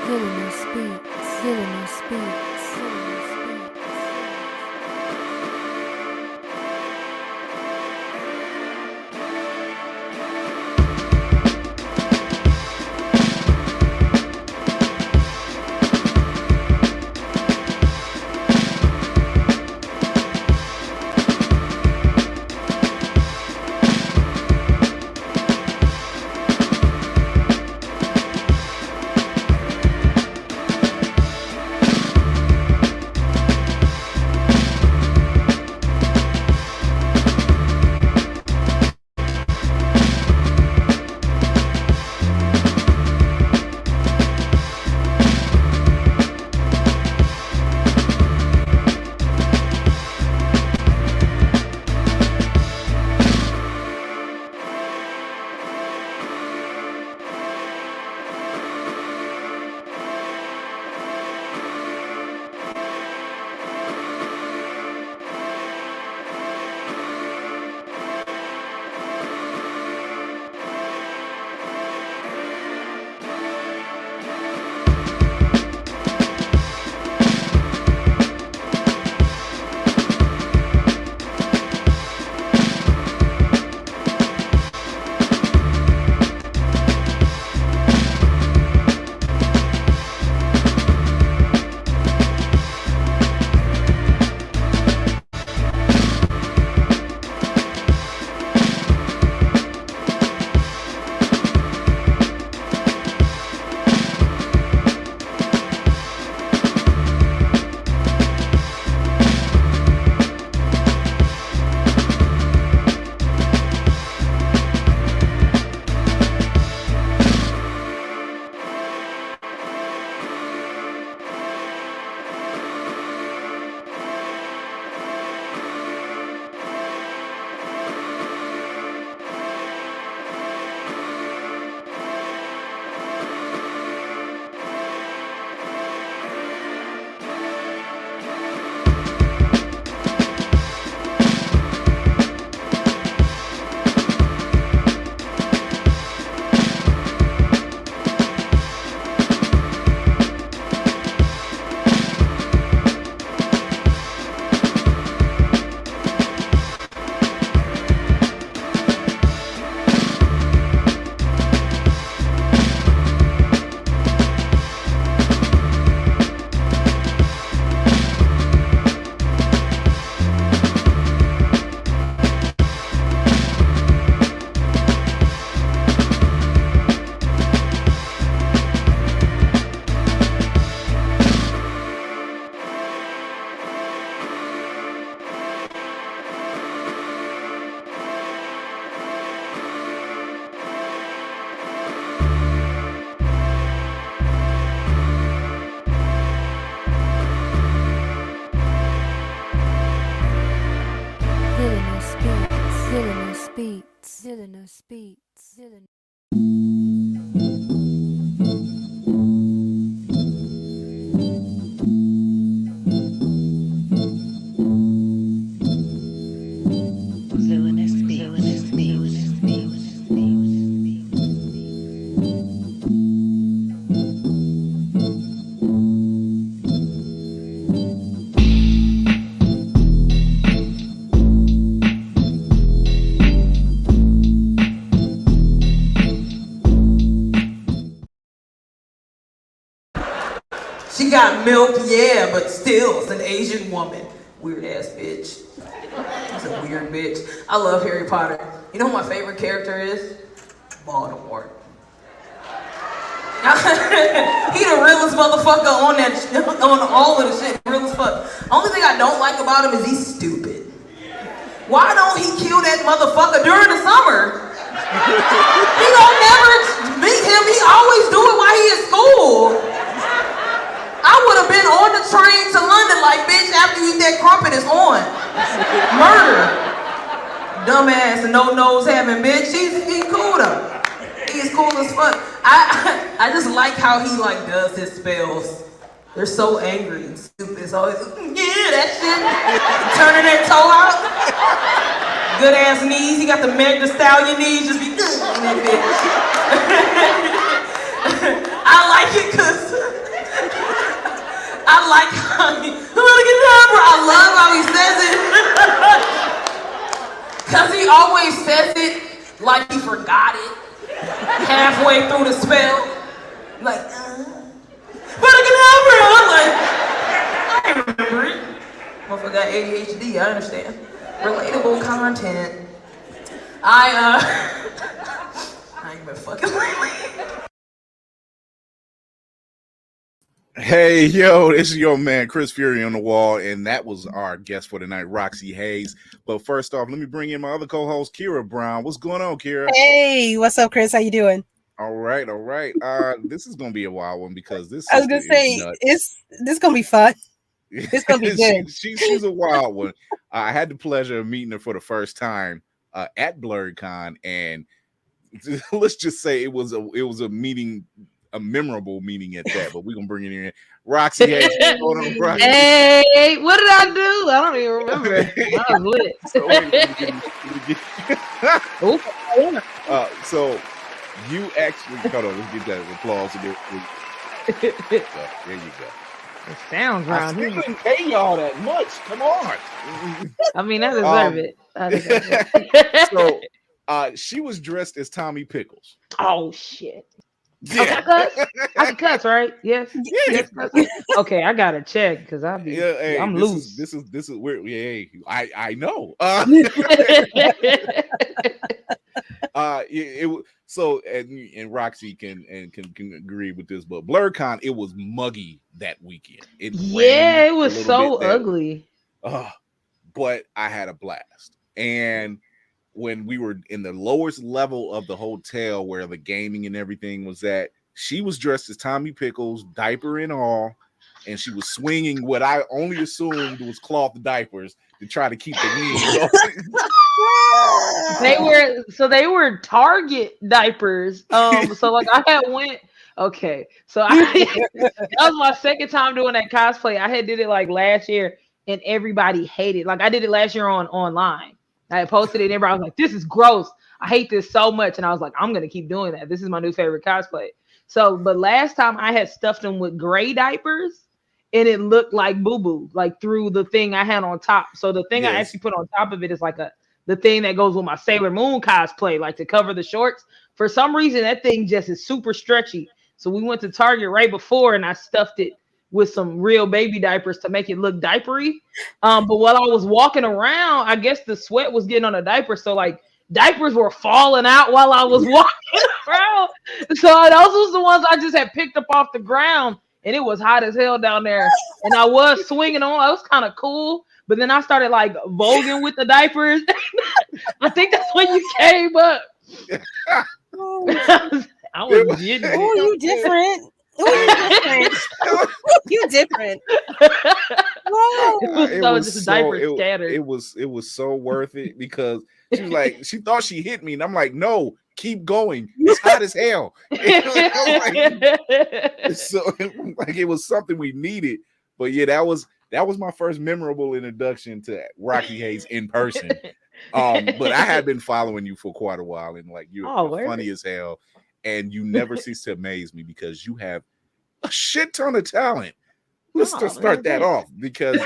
Villainous beats, villainous beats, villainous beats. Villainous beats, villainous beats, villainous. She got milk, yeah, but still, it's an Asian woman. Weird ass bitch. It's a weird bitch. I love Harry Potter. You know who my favorite character is? Voldemort. He the realest motherfucker on that, on all of the shit. Real as fuck. Only thing I don't like about him is he's stupid. Why don't he kill that motherfucker during the summer? He don't never meet him. He always do it while he in school. I would have been on the train to London like, bitch, after you eat that crumpet, it's on. Murder. Dumbass and no nose having bitch. He's cool though. He's cool as fuck. I just like how he like does his spells. They're so angry and stupid. It's always, yeah, that shit. Turning that toe out. Good ass knees. He got the Meg Thee Stallion knees. Just be in that bitch. I like it because like how he, I love how he says it. Because he always says it like he forgot it halfway through the spell. Like, I'm like, I remember it. Motherfucker got ADHD, I understand. Relatable content. I ain't been fucking lately. Hey, yo, this is your man, Chris Fury on the wall, and that was our guest for tonight, Roxxy Haze. But first off, let me bring in my other co-host, Kira Brown. What's going on, Kira? Hey, what's up, Chris? How you doing? All right. This is going to be a wild one because this I was going to say, this going to be fun. It's going to be good. She's a wild one. I had the pleasure of meeting her for the first time at BlerdCon, and let's just say it was a meeting, a memorable meeting at that, but we're gonna bring it in. Roxxy Haze, what's going on, Roxxy? Hey, what did I do? I don't even remember. I was lit. So you actually, hold on, let's get that applause again. There you go. It sounds around here. here. I didn't pay y'all that much. Come on. I mean, I deserve it. So she was dressed as Tommy Pickles. Oh shit. Yeah. I can cuss, right? Yes. Yeah. Okay, I gotta check because I'm loose. This is weird. Yeah, I know. So and Roxy can agree with this, but BlerdCon, it was muggy that weekend. It was so ugly. But I had a blast. And when we were in the lowest level of the hotel where the gaming and everything was at, she was dressed as Tommy Pickles, diaper and all, and she was swinging what I only assumed was cloth diapers to try to keep the wind going. They were Target diapers. So like I had went. Okay, so that was my second time doing that cosplay. I had did it like last year, and everybody hated. Like I did it last year online. I had posted it, and everybody was like, "This is gross. I hate this so much." And I was like, "I'm gonna keep doing that. This is my new favorite cosplay." So, but last time I had stuffed them with gray diapers, and it looked like boo boo, like through the thing I had on top. So the thing I actually put on top of it is like the thing that goes with my Sailor Moon cosplay, like to cover the shorts. For some reason, that thing just is super stretchy. So we went to Target right before, and I stuffed it with some real baby diapers to make it look diapery. But while I was walking around, I guess the sweat was getting on the diaper. So like diapers were falling out while I was walking around. So those was the ones I just had picked up off the ground, and it was hot as hell down there. And I was swinging on. It was kind of cool. But then I started like voguing with the diapers. I think that's when you came up. I was getting Oh, you different. You different. Wow. It was so worth it because she was like, she thought she hit me, and I'm like, no, keep going. It's hot as hell. So like it was something we needed. But yeah, that was my first memorable introduction to Roxxy Haze in person. But I had been following you for quite a while, and like you're funny as hell, and you never cease to amaze me because you have a shit ton of talent. Let's just start that off because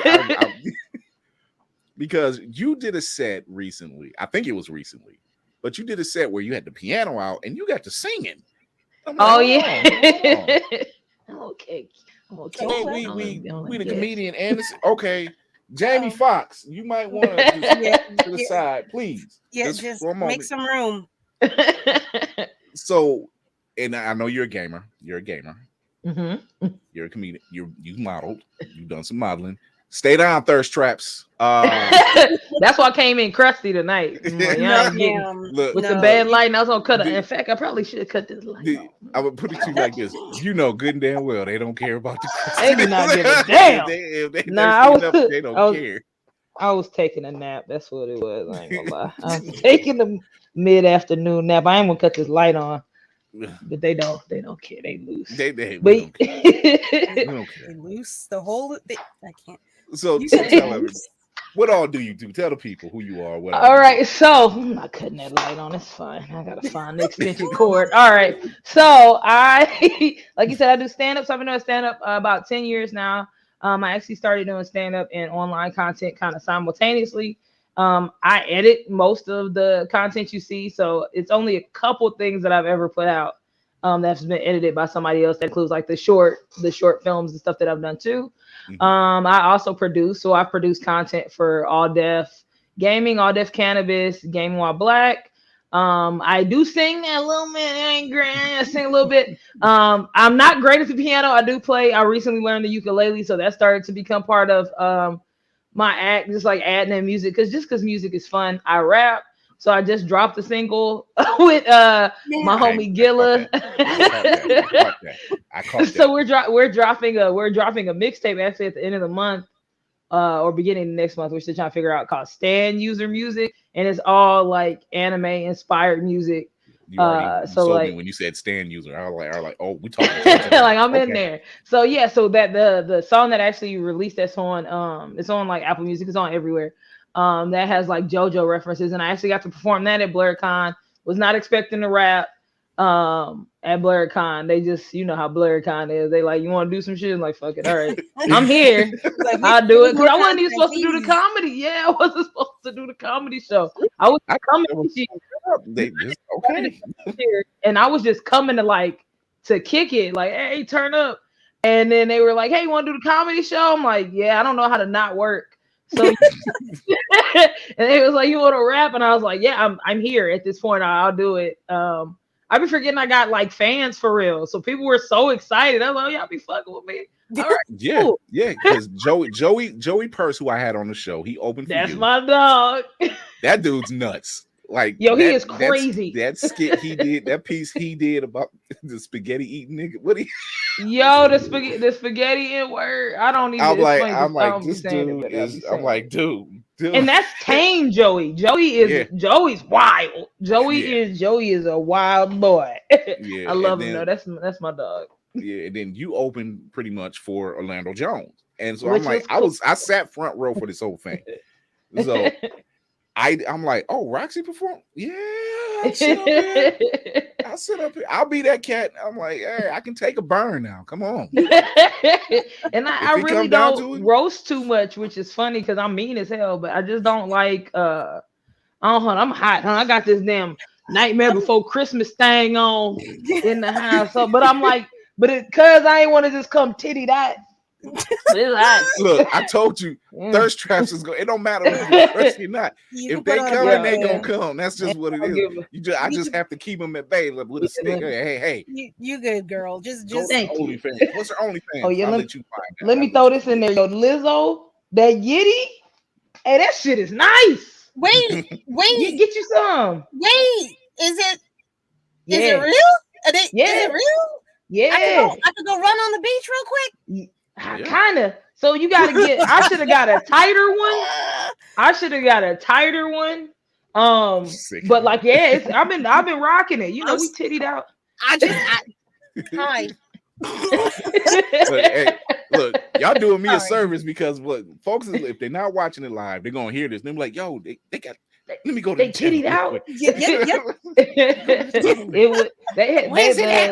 because you did a set recently. I think it was recently, but you did a set where you had the piano out and you got to singing. Like, yeah. Okay. Hey, we the comedian and okay. Jamie Foxx, you might want to to the side, please. Yeah, just make some room. So, and I know you're a gamer. You're a gamer. Mm-hmm. You're a comedian. You modeled. You've done some modeling. Stay down, thirst traps. That's why I came in crusty tonight. With the bad light, and I was gonna cut it. In fact, I probably should have cut this light. I would put it to you like this: you know, good and damn well they don't care about the. They do not give a damn. They don't care. I was taking a nap. That's what it was. I ain't gonna lie. I was taking a mid-afternoon nap. I ain't gonna cut this light on. But they don't care. They loose. They don't care. They don't care. They loose the whole. I can't. So tell everybody, what all do you do? Tell the people who you are. All right, so I'm not cutting that light on. It's fine. I gotta find the extension cord. All right, so I, like you said, I do stand up. So I've been doing stand up about 10 years now. I actually started doing stand-up and online content kind of simultaneously. I edit most of the content you see, so it's only a couple things that I've ever put out that's been edited by somebody else. That includes like the short films and stuff that I've done too. I also produce, so I produce content for All Def Gaming, All Def Cannabis, Gaming While Black. I do sing a little bit. I ain't great. I sing a little bit. I'm not great at the piano. I do play. I recently learned the ukulele, so that started to become part of my act, just like adding in music, because music is fun. I rap, so I just dropped a single with my homie Gilla. I caught that. So we're dropping a mixtape actually at the end of the month. Or beginning of next month, we're still trying to figure out, called Stan User Music, and it's all like anime inspired music. So like when you said Stan User, I was like, oh, we talking like I'm in there. So yeah, so that the song that actually released, that's on it's on like Apple Music, it's on everywhere. That has like JoJo references, and I actually got to perform that at BlerdCon. Was not expecting to rap at BlerdCon. They just, you know how BlerdCon is. They like, you want to do some shit? I'm like, fuck it, all right, I'm here. Like, I'll do it, because I wasn't even supposed to do the comedy. Yeah, I wasn't supposed to do the comedy show. I was coming and I was just coming to kick it, like, hey, turn up. And then they were like, hey, you want to do the comedy show? I'm like, yeah, I don't know how to not work. So and it was like, you want to rap? And I was like, yeah, I'm here at this point. I'll do it. I be forgetting I got like fans for real. So people were so excited. I was like, oh, y'all be fucking with me. All right, yeah, cool. yeah. Because Joey Purse, who I had on the show, he opened for That's you. my dog. That dude's nuts. Like, yo, he is crazy. That skit he did, that piece he did about the spaghetti eating nigga. What he? Yo, the spaghetti in word. I don't even. I'm like, this dude is. I'm like, dude. And that's tame Joey. Joey's wild. Joey is a wild boy. Yeah, I love him though. That's my dog. Yeah, and then you opened pretty much for Orlando Jones, and so I'm like, I sat front row for this whole thing. So I'm like, oh, Roxxy performed? Yeah, I'll sit up here. I'll be that cat. I'm like, hey, I can take a burn now. Come on. And I really don't roast too much, which is funny because I'm mean as hell, but I just don't like I'm hot, huh? I got this damn Nightmare Before Christmas thing on in the house. So, but I'm like, cause I ain't want to just come titty that. Look, I told you, thirst traps is going. It don't matter if you're thirsty or not. If they come, they gonna come. That's just what it is. I just have to keep them at bay with a stick. Hey, you good, girl. Just OnlyFans. What's her OnlyFans? Oh yeah, I'll let you find that. Let me throw this in there. Yo, Lizzo, that Yitty, hey, that shit is nice. Wait, get you some. Wait, is it real? Is it real? Yeah, I could go run on the beach real quick. Kind of. So you gotta get. I should have got a tighter one. But like, yeah, I've been rocking it. You know, we tittied out. Hi. Look, y'all doing me a service, because what folks, if they're not watching it live, they're gonna hear this. They're like, yo, they got. Let me go to they tittied out.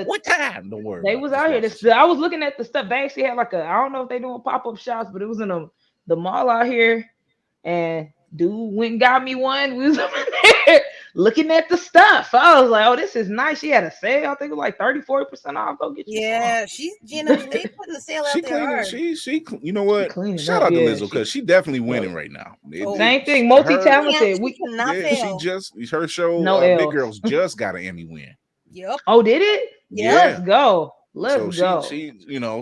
What time? Don't worry. They was out here. I was looking at the stuff. They actually had like I don't know if they doing pop-up shops, but it was in the mall out here. And dude went and got me one. We was over there looking at the stuff. I was like, oh, this is nice. She had a sale. I think it was like 30-40% off. Go get you. Yeah, she's they putting the sale out there. She you know what? Shout out to Lizzo, because she definitely winning right now. Same thing, multi-talented. We cannot fail. Her show, Big Girls, just got an Emmy win. Yep. Oh, did it? Yeah. Let's go. Let's go. She,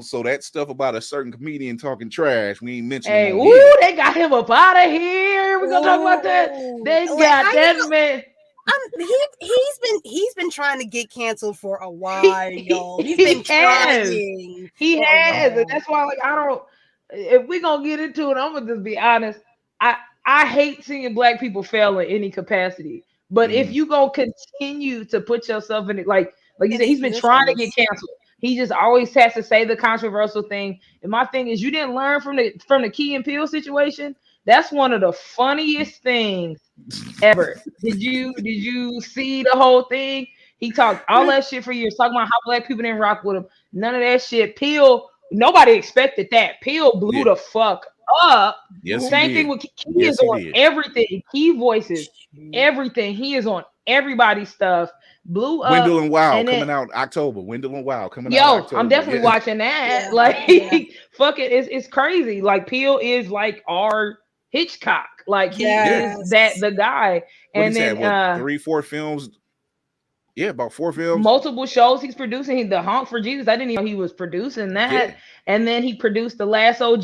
so that stuff about a certain comedian talking trash, we ain't mentioning. Hey, they got him up out of here. We're gonna talk about that. They got that man. He's been trying to get canceled for a while. He's been trying. He has, and that's why, like, I don't. If we gonna get into it, I'm gonna just be honest. I hate seeing black people fail in any capacity. But if you gonna continue to put yourself in it, like you said, he's been trying to get canceled. He just always has to say the controversial thing. And my thing is, you didn't learn from the Key and Peele situation. That's one of the funniest things ever. Did you see the whole thing? He talked all that shit for years, talking about how black people didn't rock with him. None of that shit. Peele nobody expected that. Peel blew the fuck up. Yes, he Same did. thing with Key Yes, is he on did. everything. Key voices, everything. He is on everybody's stuff. Blew up. Wendell and Wild and then, coming out October. Wendell and Wild coming out yo, October. I'm definitely Yeah. watching that. Yeah, Like, yeah. fuck it, it's crazy. Like, Peel is like our Hitchcock. Like, he Yes. is the guy. What And he then said, what, 3-4 films? Yeah, about 4 films. multiple shows he's producing. The Honk for Jesus, I didn't even know he was producing that. Yeah. And then he produced The Last OG.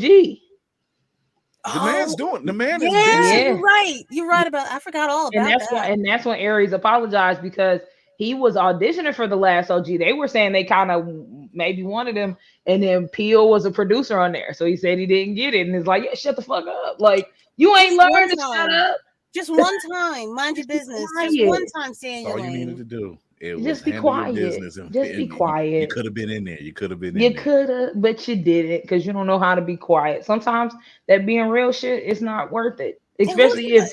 The man's doing. The man is Yeah, busy. Yeah. you're right about. I forgot all about that. And that's when Aries apologized, because he was auditioning for The Last OG. They were saying they kind of maybe wanted him, and then Peel was a producer on there, so he said he didn't get it, and it's like, yeah, shut the fuck up. Like, you ain't Just learned to one shut time. up. Just one time, mind your business. Just quiet. one time, stay in That's your all you needed lane. to do. It Just was be handle your quiet. business and Just be You quiet. could have been in there. You could have been in You there. could have, but you didn't, because you don't know how to be quiet. Sometimes that being real shit is not worth it, especially if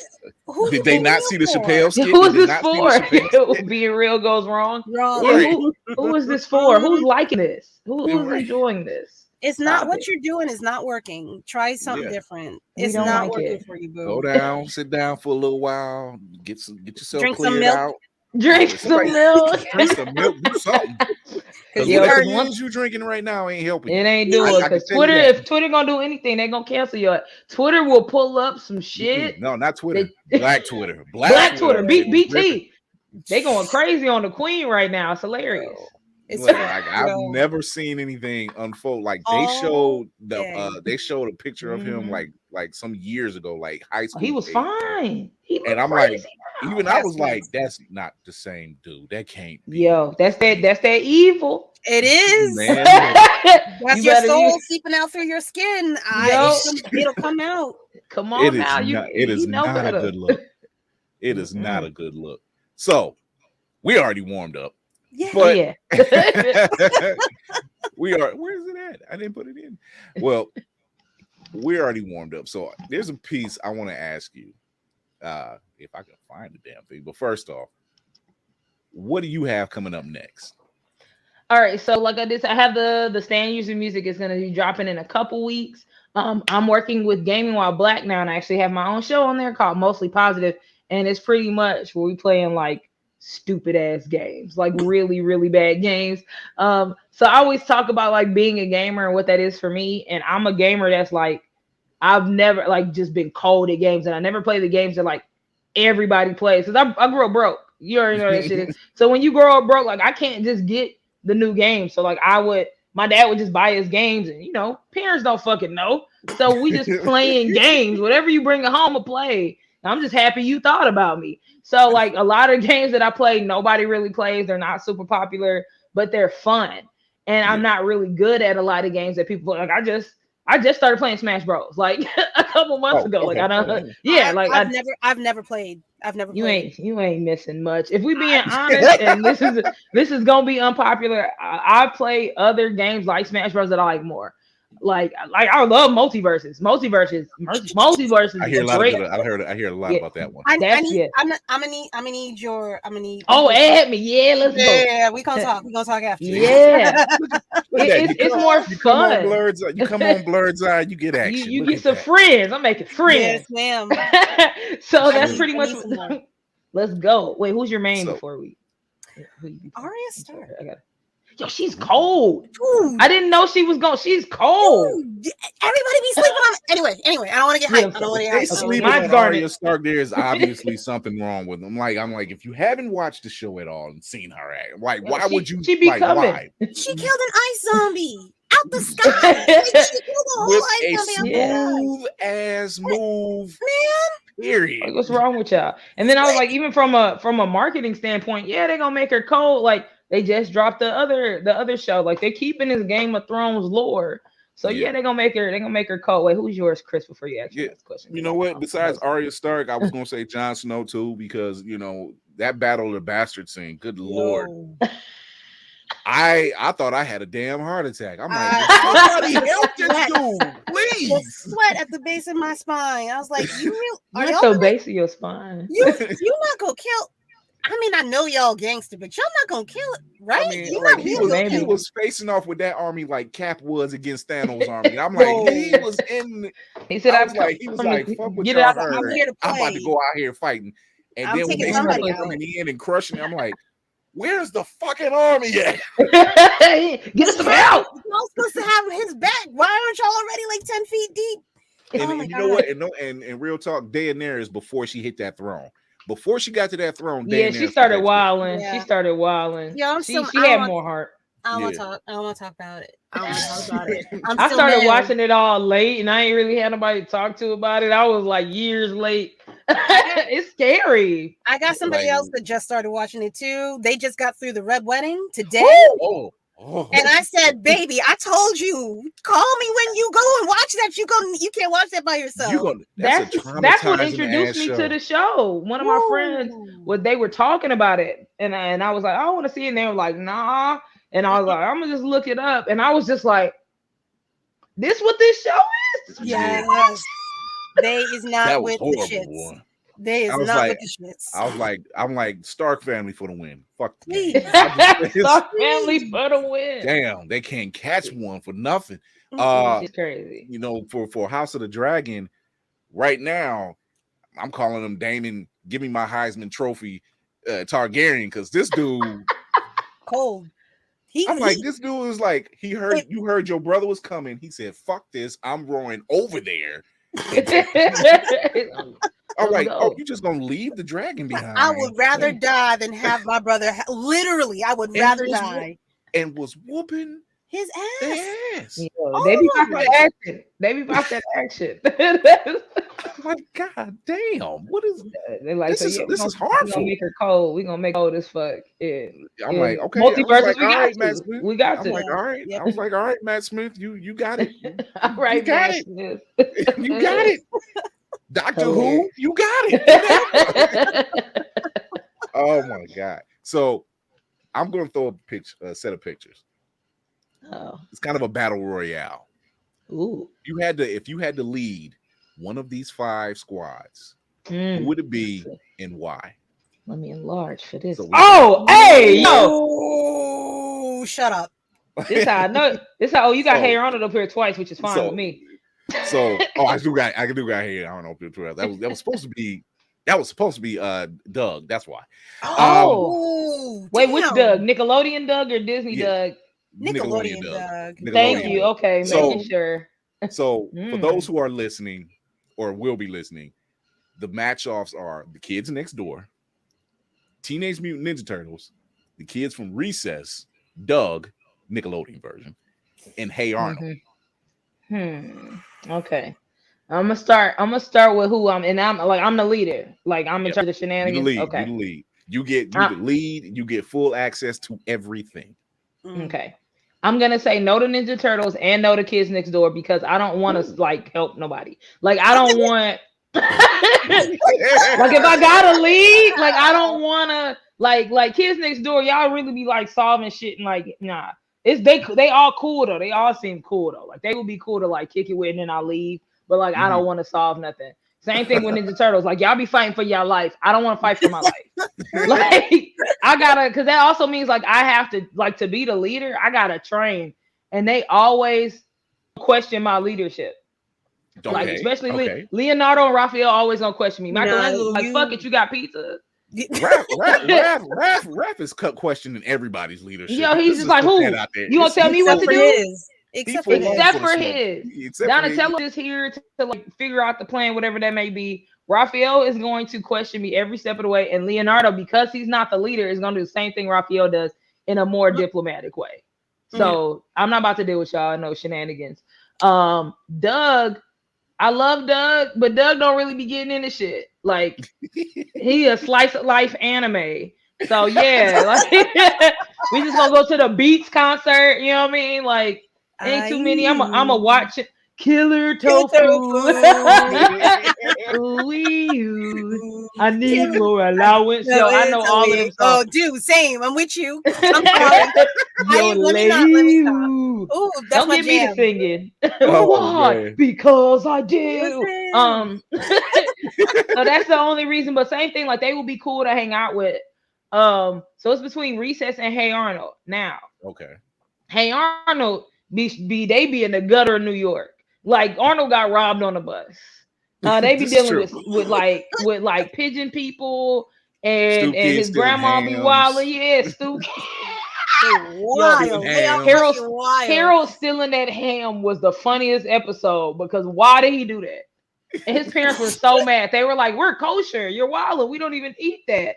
Did they not see the Chappelle skit? who is Did they this not see for? the Chappelle skit? Being real goes wrong. Wrong. Yeah, Right. who is this for? Who's liking this? Who's Right. enjoying this? It's not Stop what it. you're doing is not working. Try something Yeah. different. We It's don't not like working it. for you, boo. Go down, sit down for a little while, get yourself Drink some cleared milk. out. Drink Somebody- some milk. Drink some milk, do something. Because Yo, whatever 'cause news you drinking right now ain't helping. It you. ain't I doing, can because tell you Twitter, that. if Twitter gonna do anything, they gonna cancel you. Twitter will pull up some shit. No, not Twitter. Black Twitter. Black Twitter, is ripping. BT. They going crazy on the Queen right now. It's hilarious. It's Look, true. like I've never seen anything unfold. Like they Oh, showed a picture of him Mhm. like some years ago, like high school. He was days. fine. He And I'm crazy like, now. even I was like, that's not the same dude. That can't be. Yo, that's that evil. It is. Man, That's You your better soul use- seeping out through your skin. Yo. It'll come out. Come it on is now. not, it is you know not better. a good look. It is not a good look. So we already warmed up. Yeah. But Yeah. we are, where's it at? I didn't put it in. Well, we're already warmed up. So there's a piece I want to ask you. If I can find the damn thing. But first off, what do you have coming up next? All right, so like I have the stand user music is gonna be dropping in a couple weeks. I'm working with Gaming While Black now, and I actually have my own show on there called Mostly Positive, and it's pretty much where we playing like stupid ass games, like really, really bad games. So I always talk about like being a gamer and what that is for me. And I'm a gamer that's like, I've never like just been cold at games, and I never play the games that like everybody plays. Cause I grew up broke. You already know that shit is. So when you grow up broke, like I can't just get the new game. So like my dad would just buy his games, and parents don't fucking know. So we just playing games. Whatever you bring at home to play. I'm just happy you thought about me. So like a lot of games that I play, nobody really plays. They're not super popular, but they're fun. And I'm not really good at a lot of games that people like. I just started playing Smash Bros. Like a couple months ago. Okay. Like I don't. I've never played. I've never played. You ain't missing much. If we being honest, and this is gonna be unpopular. I play other games like Smash Bros that I like more. Like I love multiverses. Multiverses. I hear a lot great. of good, I hear a lot about that one. I'm gonna need. Oh, add me. Yeah, let's go. Yeah, we gonna talk. We gonna talk after. Yeah. Look at that. It's more You come on fun. Blurred's Eye, you get action. You Look get at some that. friends. I'm making friends. Yes, ma'am. So that's need- pretty I much. need some more. Let's go. Wait, who's your main So- before we? Arya Stark. I got. Yo, she's cold. Dude, I didn't know she was going. She's cold. dude, everybody be sleeping on. Anyway, I don't want to get hyped. I don't want to They get hyped. sleeping Mine's on Garnet. Arya Stark. There is obviously something wrong with them. I'm like, if you haven't watched the show at all and seen her act, like, why would you? She be like, coming. why? She killed an ice zombie out the sky. Like, she killed a whole With ice a zombie out the sky. smooth ass move. Man, Period. Like, what's wrong with y'all? And then I was like, even from a marketing standpoint, yeah, they're gonna make her cold. Like they just dropped the other show. Like they're keeping this Game of Thrones lore. So yeah, they're gonna make her cold. Wait, who's yours, Chris? Before you ask me this question, You know what? Besides Arya Stark, I was gonna say Jon Snow too, because that Battle of the Bastards scene. Good lord. I thought I had a damn heart attack. I'm like, somebody help this dude, please. the sweat at the base of my spine. I was like, you real? Are Not y'all the gonna, base of your spine. you not gonna kill? I mean, I know y'all gangster, but y'all not gonna kill it, right? I mean, You're like not he really was gonna facing off with that army like Cap was against Thanos' army. And I'm Bro. like, he was in. He said, He was like, fuck what get it y'all out the heard. I'm here to I'm about to play. go out here fighting. And I'm then when taking they somebody started out. coming in and crushing, I'm like, where's the fucking army at? Get us some help. Y'all supposed to have his back. Why aren't y'all already like 10 feet deep? And, Oh my and you God. know what? And real talk, Daenerys before she hit that throne. Before she got to that throne, Yeah, Daenerys she started was wilding. Yeah. She started wilding. Yeah, I'm She still. she I had want. more heart. I don't want Yeah. to talk. I don't want to talk about it. I don't want to talk about it. I'm I still started mad. watching it all late, and I ain't really had nobody to talk to about it. I was like years late. It's scary. I got somebody Like- else that just started watching it too. They just got through the Red Wedding today. Oh. And I said, baby, I told you, call me when you go and watch that. You can't watch that by yourself. That's That's what introduced me to the show. One of my friends, they were talking about it, and I was like, I want to see it. And they were like, nah. And I was like, I'm gonna just look it up. And I was just like, this what this show is? Yes. They is not That was with horrible, the shits. boy. They is I was not like- with the shits. I'm like Stark family for the win. Fuck the Please. game. I just- Stark family for the win. Damn, they can't catch one for nothing. It's crazy. You know, for House of the Dragon, right now, I'm calling him Damon. Give me my Heisman Trophy, Targaryen, because this dude. Cold. I'm like, this dude is like, you heard your brother was coming. He said, "Fuck this, I'm rowing over there." I'm like, oh, you just gonna leave the dragon behind? I would rather die than have my brother. Literally, I would rather die. And was whooping his ass. Their ass. Yo, they be about that action. They be about that action. My God damn! What is? They're like, this so, is yeah, this is we're harmful. gonna make her cold. We're gonna make her cold as fuck. Yeah. I'm like, okay. Multiverses, I was like, all right, Matt Smith. We got I'm to. like, all right. Yep. I was like, all right, Matt Smith. You got it. All right, you got Matt it. Smith. You got it. Doctor Who, Hilarious. you got it. Oh my God! So I'm going to throw a set of pictures. Oh. It's kind of a battle royale. Ooh. If you had to lead one of these 5 squads, who would it be and why? Let me enlarge for this. So hey, yo. Oh, shut up. This how I know. This how you got hair on it up here twice, which is fine with me. So I do got hair. I don't know if it that was supposed to be Doug. That's why. Wait, which Doug? Nickelodeon Doug or Disney Doug? Nickelodeon Doug. Thank you. Okay, So- making sure. So for those who are listening or will be listening, the match-offs are the kids next door, Teenage Mutant Ninja Turtles, the kids from Recess, Doug, Nickelodeon version, and Hey Arnold. Okay. I'm gonna start with who I'm, and I'm the leader. Like I'm in charge of the shenanigans. You the lead. Okay. You the lead. You the lead. You get full access to everything. Okay. I'm gonna say no to Ninja Turtles and no to Kids Next Door because I don't want to like help nobody. Like I don't want. Like if I gotta lead, like I don't wanna like Kids Next Door. Y'all really be like solving shit and like nah. It's they all cool though. They all seem cool though. Like they would be cool to like kick it with and then I'll leave. But like I don't want to solve nothing. Same thing with Ninja Turtles. Like y'all be fighting for your life. I don't want to fight for my life. Like I gotta, because that also means like I have to like to be the leader. I gotta train, and they always question my leadership. Like especially Leonardo and Raphael always gonna question me. Michelangelo like fuck it, you got pizza. Raph is questioning everybody's leadership. Yo, he's just like, who? You gonna tell me what to do? Except for his. Donatello is here to like figure out the plan, whatever that may be. Raphael is going to question me every step of the way, and Leonardo, because he's not the leader, is going to do the same thing Raphael does in a more diplomatic way. So I'm not about to deal with y'all no shenanigans. Doug, I love Doug, but Doug don't really be getting into shit. Like he a slice of life anime. So yeah, like we just gonna go to the Beats concert. You know what I mean? Like ain't too many. I'm a watch it. Killer tofu. Ooh, I need more allowance. Yo, I know all of them songs. Oh, dude, same. I'm with you. I'm sorry. Let me stop. Ooh, that's don't get me to singing. Oh, why? Because I did. So that's the only reason. But same thing. Like they will be cool to hang out with. So it's between Recess and Hey Arnold. Now, Okay. Hey Arnold they be in the gutter of New York. Like Arnold got robbed on the bus. They be This is dealing true. with pigeon people and Stoop kids his stealing grandma be hams. wilding. Yeah, Stu. They Yo, wild. They are Harold fucking wild. Harold stealing that ham was the funniest episode because why did he do that? And his parents were so mad. They were like, "We're kosher. You're wild. We don't even eat that."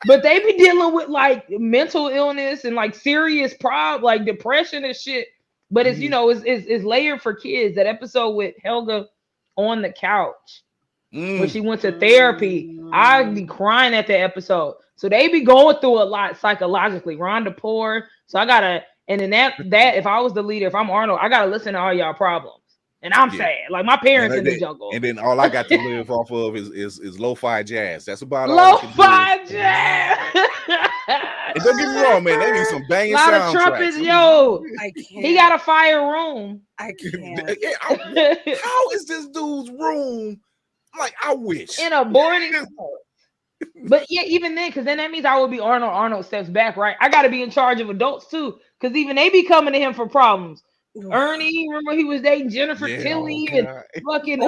But they be dealing with like mental illness and like serious problems, like depression and shit. But it's it's layered for kids. That episode with Helga on the couch where she went to therapy. I'd be crying at that episode. So they be going through a lot psychologically. Rhonda Poor. So I gotta, and then that if I was the leader, if I'm Arnold, I gotta listen to all y'all problems. And I'm sad. Like my parents in the jungle. And then all I got to live off of is lo-fi jazz. That's about all. Lo-fi jazz. And don't get me wrong, man. They need some banging soundtracks. A lot of trumpets, yo. I can't. He got a fire room. I can't. How is this dude's room? Like, I wish. In a boarding school. But yeah, even then, because then that means I would be Arnold. Arnold steps back, right? I got to be in charge of adults too, because even they be coming to him for problems. Ernie, remember he was dating Jennifer Tilly and fucking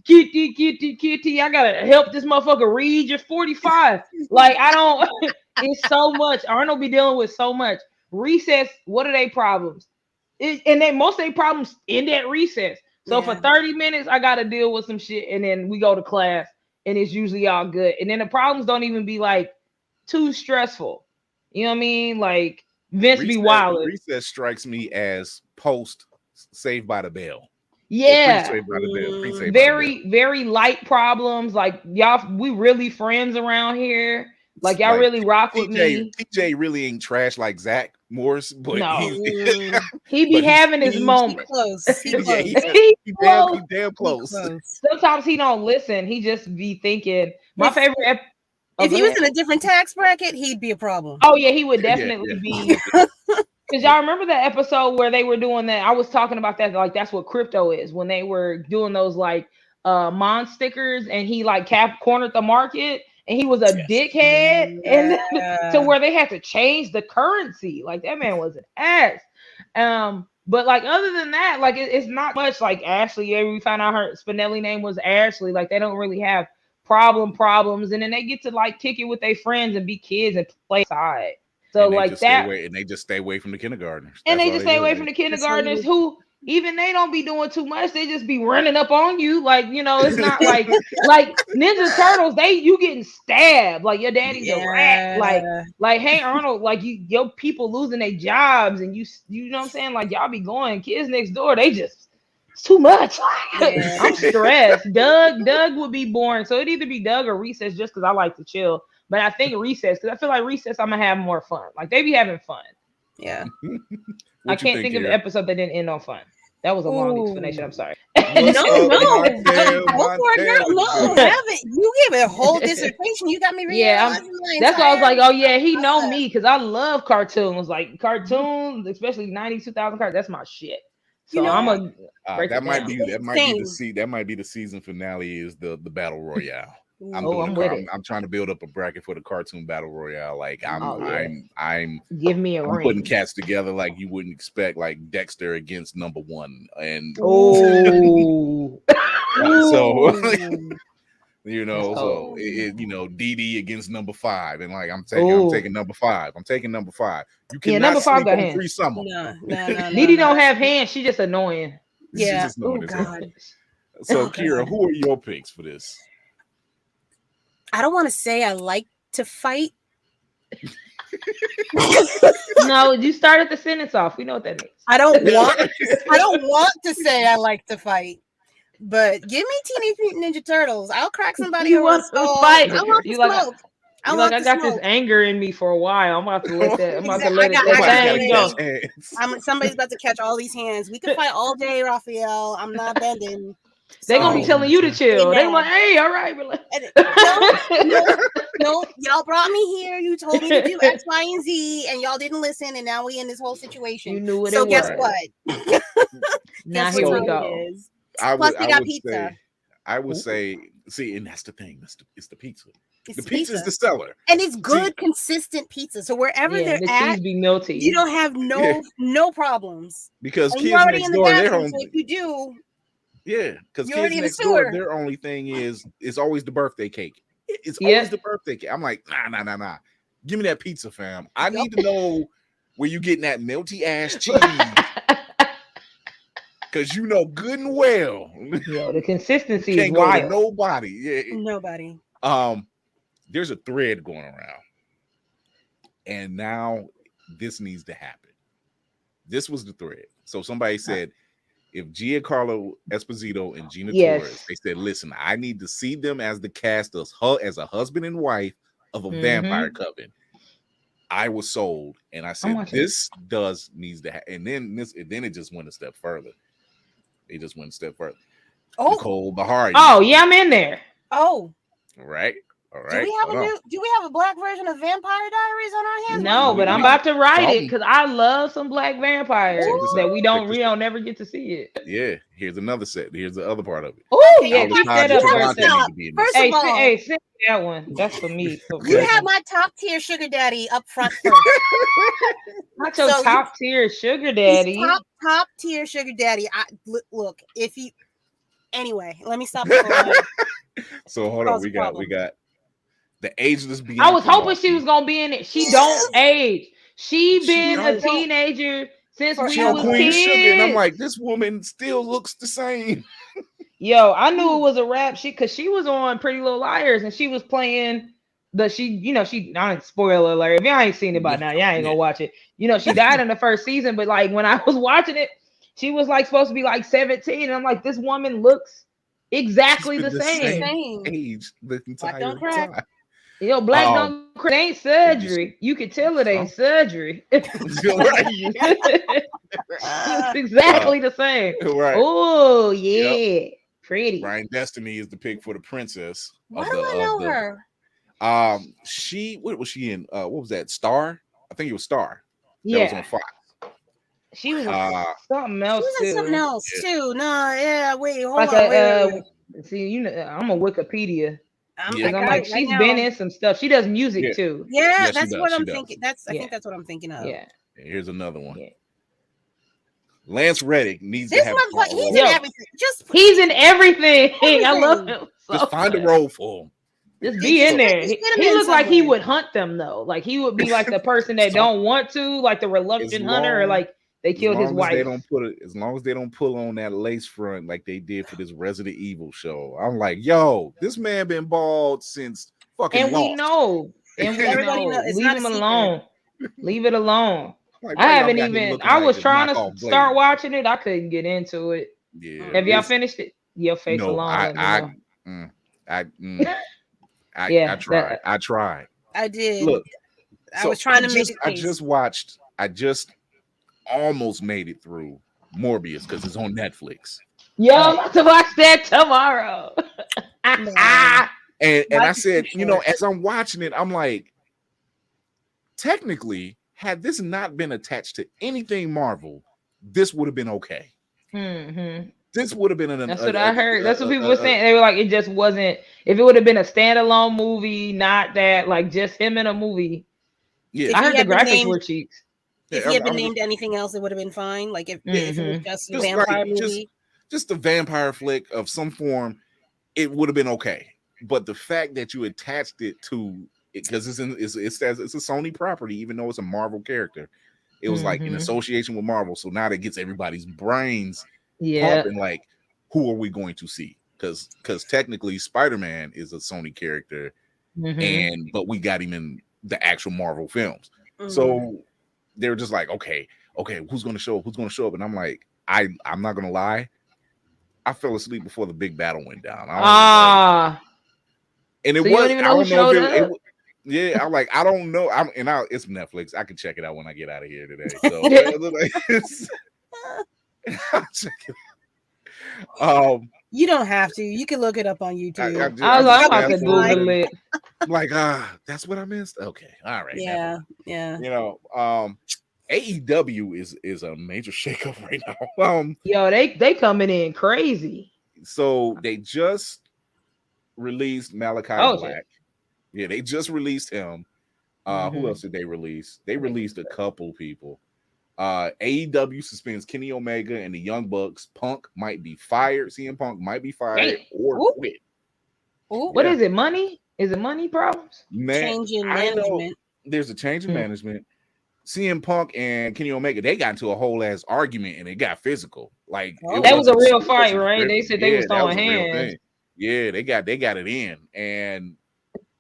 Kitty. I gotta help this motherfucker read. You're 45. Like I don't. It's so much. Arnold be dealing with so much. Recess. What are they problems? And then most of their problems end at recess. So for 30 minutes, I gotta deal with some shit, and then we go to class, and it's usually all good. And then the problems don't even be like too stressful. You know what I mean? Like Vince be wild. Recess strikes me as post Saved by the Bell. Yeah. Very light problems. Like y'all, we really friends around here. Like y'all really rock with me. TJ really ain't trash like Zach Morris, but he be having his moments. He damn close. Sometimes he don't listen. He just be thinking. My favorite. If he was in a different tax bracket, he'd be a problem. Oh yeah, he would definitely be. Because y'all remember that episode where they were doing that? I was talking about that. Like that's what crypto is when they were doing those like Mon stickers, and he like cornered the market, and he was a dickhead, and to where they had to change the currency. Like that man was an ass. But like other than that, like it's not much. Like Ashley, we found out her Spinelli name was Ashley. Like they don't really have problems, and then they get to like kick it with their friends and be kids and play outside. So like that, and they just stay away from the kindergartners. And they just stay away from the kindergartners who even they don't be doing too much. They just be running up on you. Like, it's not like Ninja Turtles, you getting stabbed. Like your daddy's a rat. Like, hey Arnold, like your people losing their jobs, and you know what I'm saying? Like y'all be going, kids next door, they just it's too much. I'm stressed. Doug would be boring. So it'd either be Doug or Recess just because I like to chill. But I think Recess, because I feel like Recess, I'm gonna have more fun. Like they be having fun. Yeah. I can't think of an episode that didn't end on fun. That was a long explanation. I'm sorry. No. Go for it. No, have it. You gave a whole dissertation. You got me reading. Yeah, that's why I was like, oh yeah, he know me because I love cartoons. Like cartoons, especially 90s, 2000 cartoons. That's my shit. So that might be the season finale is the battle royale. I'm trying to build up a bracket for the cartoon battle royale. Like I'm give me a ring. Putting cats together like you wouldn't expect, like Dexter against number one, and so Dee Dee against number 5, and like I'm taking number 5. You cannot number 5 got hands. Free Summer. No. Dee Dee don't have hands. She just annoying. Yeah. Just annoying so Kira, who are your picks for this? I don't want to say I like to fight. No, you started the sentence off. We know what that means. I don't want to say I like to fight. But give me Teenage Mutant Ninja Turtles. I'll crack somebody. You want to fight? I want to smoke. I got this anger in me for a while. I'm about to let that. I'm about to let it go. Somebody's about to catch all these hands. We can fight all day, Raphael. I'm not bending. They're gonna be telling you to chill. They're like, hey, all right. No, y'all brought me here. You told me to do X, Y, and Z, and y'all didn't listen, and now we in this whole situation. You knew what so it guess was. What? Now here we go. Plus, we got pizza. I would say See, and that's the thing. It's the pizza. It's The pizza is the seller. and it's good, consistent pizza. So wherever Yeah, they're the at, cheese be melty. you don't have no problems. Because And you're kids already next in the door, they're bathroom. on. So if you do, Yeah, because you're kids already in the next door, sewer. their only thing is it's always the birthday cake. It's Yeah. always the birthday cake. I'm like, nah. Give me that pizza, fam. I need to know where you getting that melty ass cheese. Because you know good and well. Yo, the consistency Can't is go to wild. nobody. Yeah. Nobody. There's a thread going around. And now this needs to happen. This was the thread. So somebody said, if Giancarlo Esposito and Gina Torres, they said, listen, I need to see them as the cast as a husband and wife of a vampire coven. I was sold, and I said, this needs to happen. And then it just went a step further. They just went a step further. Oh, Nicole Bahari. Oh yeah, I'm in there. Oh, All right. Do we have a black version of Vampire Diaries on our hands? No, but I'm about to write it because I love some black vampires that we don't never get to see it. Yeah, here's another set. Here's the other part of it. Oh yeah, keep that up for a second. First of all, hey, send me that one. That's for me. You have my top tier sugar daddy up front first. Not your top tier sugar daddy. Top tier sugar daddy. Look, if you anyway, let me stop. So hold on, we got the ageless Bianca. I was hoping she was gonna be in it. She don't age. She been a teenager since we was Queen kids. Sugar, and I'm like, this woman still looks the same. Yo, I knew it was a rap. Because she was on Pretty Little Liars and she was playing she not spoiler alert. If y'all ain't seen it by now, y'all ain't gonna watch it. She died in the first season, but like when I was watching it, she was like supposed to be like 17, and I'm like, this woman looks exactly the same age the entire time. Yo, black don't crack. It ain't surgery. You can tell it ain't surgery. It's exactly the same. Right. Oh yeah, pretty. Brian Destiny is the pick for the princess. Why do I know her? What was she in? What was that? Star? I think it was Star. Yeah. That was on Fox. She was something else. She was something else too. No, yeah. Wait, hold like on. Wait. See, I'm a Wikipedia. I'm like, she's been in some stuff. She does music too. Yeah, that's what I'm thinking. I think that's what I'm thinking of. Yeah. Here's another one. Yeah. Lance Reddick needs to have. He's in everything. He's in everything. I love him. Just find a role for him. Just be in there. He looks like he would hunt them though. Like he would be like the person that don't want to, like the reluctant hunter, or like they killed his wife. As long as they don't pull on that lace front like they did for this Resident Evil show. I'm like, yo, this man been bald since fucking. And we know. Everybody knows. Leave him alone. Leave it alone. Like, I haven't even. I was trying to start watching it. I couldn't get into it. Yeah. Have y'all finished it? Your face alone. I tried. I tried. I did. Look, I was trying to make it. I just almost made it through Morbius because it's on Netflix. Yo, I'm about to watch that tomorrow. And I said, as I'm watching it, I'm like, technically, had this not been attached to anything Marvel, this would have been okay. Mm-hmm. This would have been That's what I heard. That's what people were saying. They were like, it just wasn't. If it would have been a standalone movie, not that, like just him in a movie. Yeah, I heard the graphics were cheap. If he had been named anything else, it would have been fine. Like if it was just a vampire movie, just a vampire flick of some form, it would have been okay. But the fact that you attached it to it, because it's a Sony property, even though it's a Marvel character, it was like in association with Marvel. So now that gets everybody's brains pumping. Like, who are we going to see? Because technically, Spider-Man is a Sony character, but we got him in the actual Marvel films. So they were just like, okay, who's going to show up? Who's going to show up? And I'm like, I'm not going to lie. I fell asleep before the big battle went down. And it was, I don't know if yeah, I'm like, I don't know. It's Netflix. I can check it out when I get out of here today. So I'll check it out. You don't have to. You can look it up on YouTube. I'm about to Google it. I'm like, that's what I missed. Okay, all right. Yeah. AEW is a major shakeup right now. Yo, they coming in crazy. So they just released Malachi Oh, Black. Yeah, they just released him. Who else did they release? They released a couple people. AEW suspends Kenny Omega and the Young Bucks. Punk might be fired. CM Punk might be fired Damn. or Ooh. quit. Ooh, What Yeah. is it? Money? Is it money problems? Man, change in I know management. there's a change in Hmm. management. CM Punk and Kenny Omega, they got into a whole ass argument and it got physical. Like Oh. That was a real it fight, wasn't right? They scripted. said they was That was throwing a real hands. thing. Yeah, they got it in, and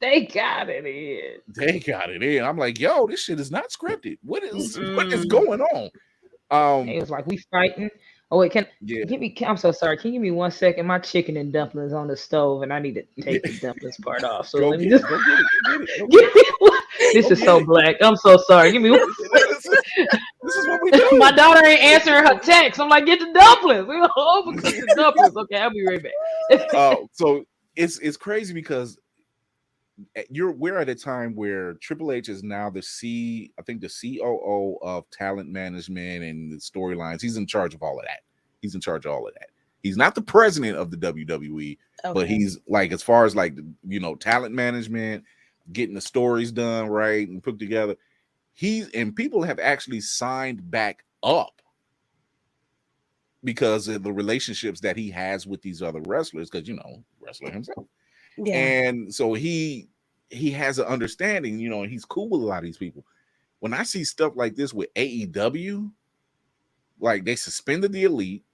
They got it in. they got it in. I'm like, yo, this shit is not scripted. What is Mm-mm. going on? They was like, we fighting. Oh wait, Yeah, give me? I'm so sorry. Can you give me 1 second? My chicken and dumplings on the stove, and I need to take the dumplings part off. So go let me get just it, go get it, go get it. Go give get me one. This Go is get so it. black. I'm so sorry. Give me one. it. This is what we do. My daughter ain't answering her text. I'm like, get the dumplings. We're gonna overcook the dumplings. Okay, I'll be right back. So it's crazy because we're at a time where Triple H is now the COO of talent management and the storylines. He's in charge of all of that. He's not the president of the WWE, but he's like, as far as like, talent management, getting the stories done right and put together. And people have actually signed back up because of the relationships that he has with these other wrestlers, because wrestler himself. Yeah. And so he has an understanding, and he's cool with a lot of these people. When I see stuff like this with AEW, like they suspended the Elite,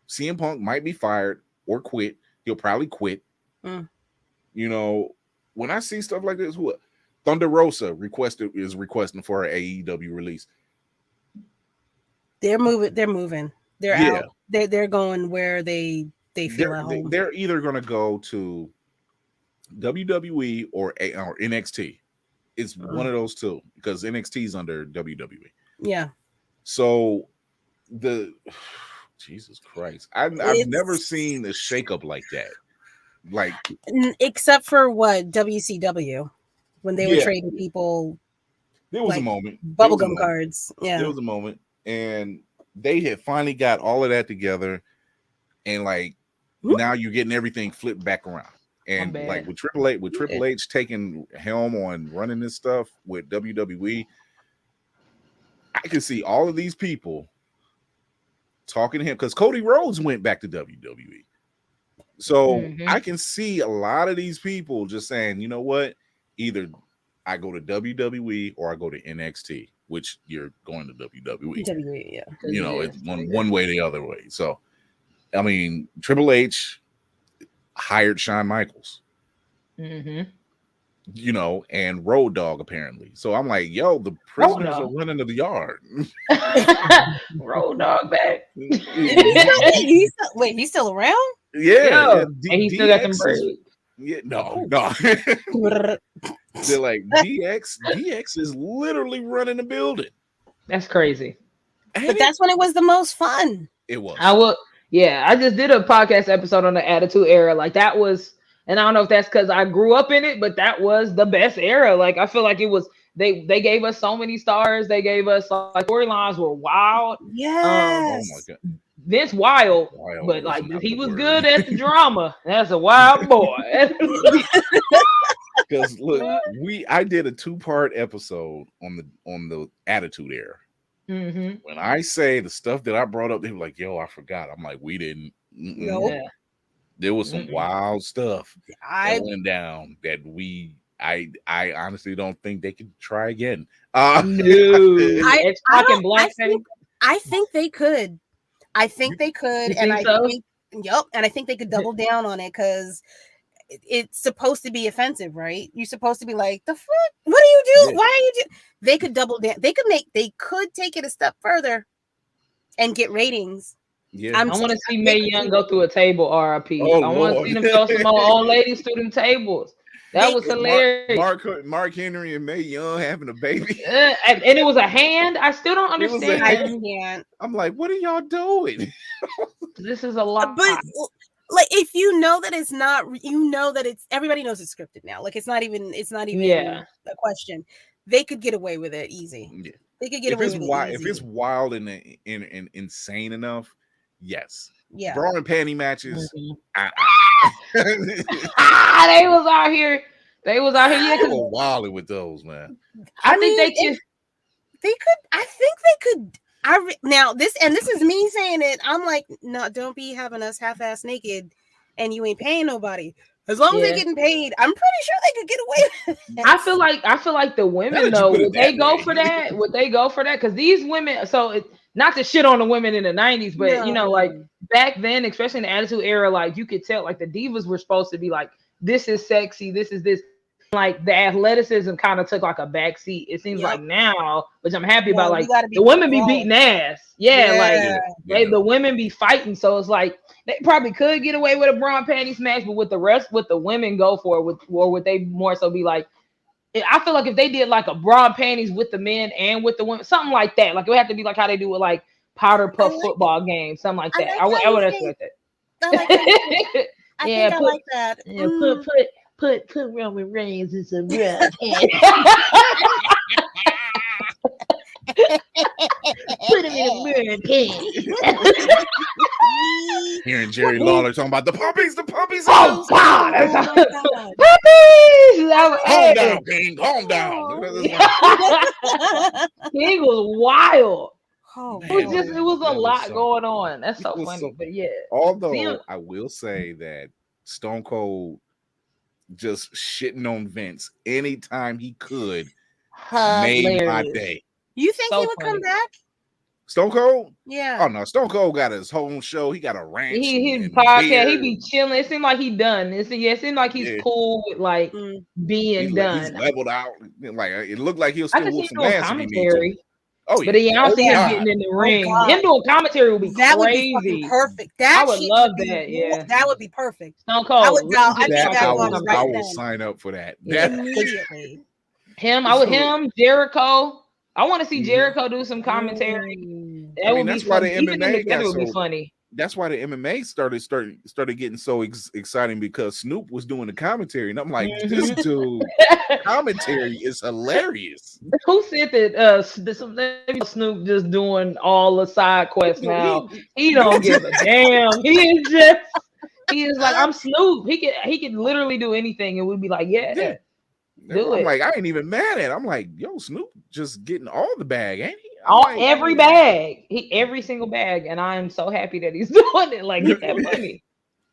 CM Punk might be fired or quit. He'll probably quit. Mm. When I see stuff like this, what Thunder Rosa is requesting for an AEW release. They're moving. They're out. They're going where they feel at home. They're either going to go to WWE or NXT. It's one of those two, because NXT is under WWE. Yeah. So Jesus Christ, I've never seen a shakeup like that. Like, except for what WCW, when they were trading people. There was a moment. Bubblegum cards. Yeah. There was a moment, and they had finally got all of that together, and like now you're getting everything flipped back around. And like with Triple H taking helm on running this stuff with WWE, I can see all of these people talking to him, because Cody Rhodes went back to WWE. So I can see a lot of these people just saying, you know what, either I go to WWE or I go to NXT, which you're going to WWE. WWE, yeah. It's one way or the other way. So, I mean, Triple H hired Shawn Michaels, and Road Dogg apparently. So I'm like, yo, the prisoners are running to the yard. Road Dogg back. He's still around? Yeah. And he still got them braids. Yeah, no. They're like, DX is literally running the building. That's crazy. But that's when it was the most fun. It was. I just did a podcast episode on the Attitude Era. Like that was, and I don't know if that's because I grew up in it, but that was the best era. Like I feel like it was. They gave us so many stars. They gave us like storylines were wild. Yes. Oh my God. Vince wild, but like he was good at the drama. That's a wild boy. Because look, I did a 2-part episode on the Attitude Era. When I say the stuff that I brought up, they were like, "Yo, I forgot." I'm like, "We didn't." Nope. Yeah. There was some wild stuff that went down that I honestly don't think they could try again. I think they could. I think they could, and I think they could double down on it, because it's supposed to be offensive, right? You're supposed to be like, the fuck? What do you do? Yeah. Why are you do? They could double down. They could take it a step further and get ratings. Yeah, I want to see Mae Young go through a table. RIP. Oh, I want to see them throw some more old ladies through them tables. That was hilarious. Mark Henry and Mae Young having a baby, and it was a hand. I still don't understand. I'm like, what are y'all doing? This is a lot. But like, if you know that it's not, everybody knows it's scripted now. Like it's not even a question. They could get away with it easy. Yeah. They could get away with it easy. If it's wild and insane enough, yes. Yeah. Bra and panty matches. They was out here. They was out here. Yeah, They were wilding with those, man. I think they could. They could. I think they could. Now this is me saying it. I'm like, no, don't be having us half-ass naked, and you ain't paying nobody. As long as they're getting paid, I'm pretty sure they could get away with it. I feel like the women though, would they go for that? Would they go for that? Because these women, so not to shit on the women in the 90s, but you know, like back then, especially in the Attitude Era, like you could tell, like the divas were supposed to be like, this is sexy, this is this. Like the athleticism kind of took like a back seat. It seems like now, which I'm happy about, like the women be beating ass. Like the women be fighting. So it's like they probably could get away with a bra and panties match, but with the women go for it, or would they more so be like, I feel like if they did like a bra and panties with the men and with the women, something like that. Like it would have to be like how they do with like powder puff football games, something like that. I would expect that. I like that. Yeah, put Roman Reigns in some bra panties. Put him in a bra panties. Hearing Jerry Lawler talking about the puppies. Oh God! Calm down, King. Calm down. King was wild. Oh, it was a lot going on. That's so funny. But yeah. Although I will say that Stone Cold just shitting on Vince anytime he could made my day. You think he would come back? Stone Cold? Yeah. Oh no, Stone Cold got his home show. He got a ranch. His podcast. He be chilling. It seemed like he done. It seemed like he's cool with like being done. He's leveled out. Like it looked like he'll still whoop some ass if he needs to. Oh yeah. But I don't see him getting in the ring. Him doing commentary would be crazy. Would be perfect. I would love that. Yeah, that would be perfect. Stone Cold. I would sign up for that. Immediately. Him, Jericho. I want to see Jericho do some commentary. That would be funny. Even them together would be funny. That's why the MMA started getting so exciting, because Snoop was doing the commentary, and I'm like, this dude commentary is hilarious. Who said that? Snoop just doing all the side quests now. He don't give a damn. He is like, I'm Snoop. He can literally do anything, and we'd be like, yeah. I'm like, I ain't even mad at it. I'm like, yo, Snoop just getting all the bag, ain't he? Every bag, every single bag, and I am so happy that he's doing it. Like, get that money.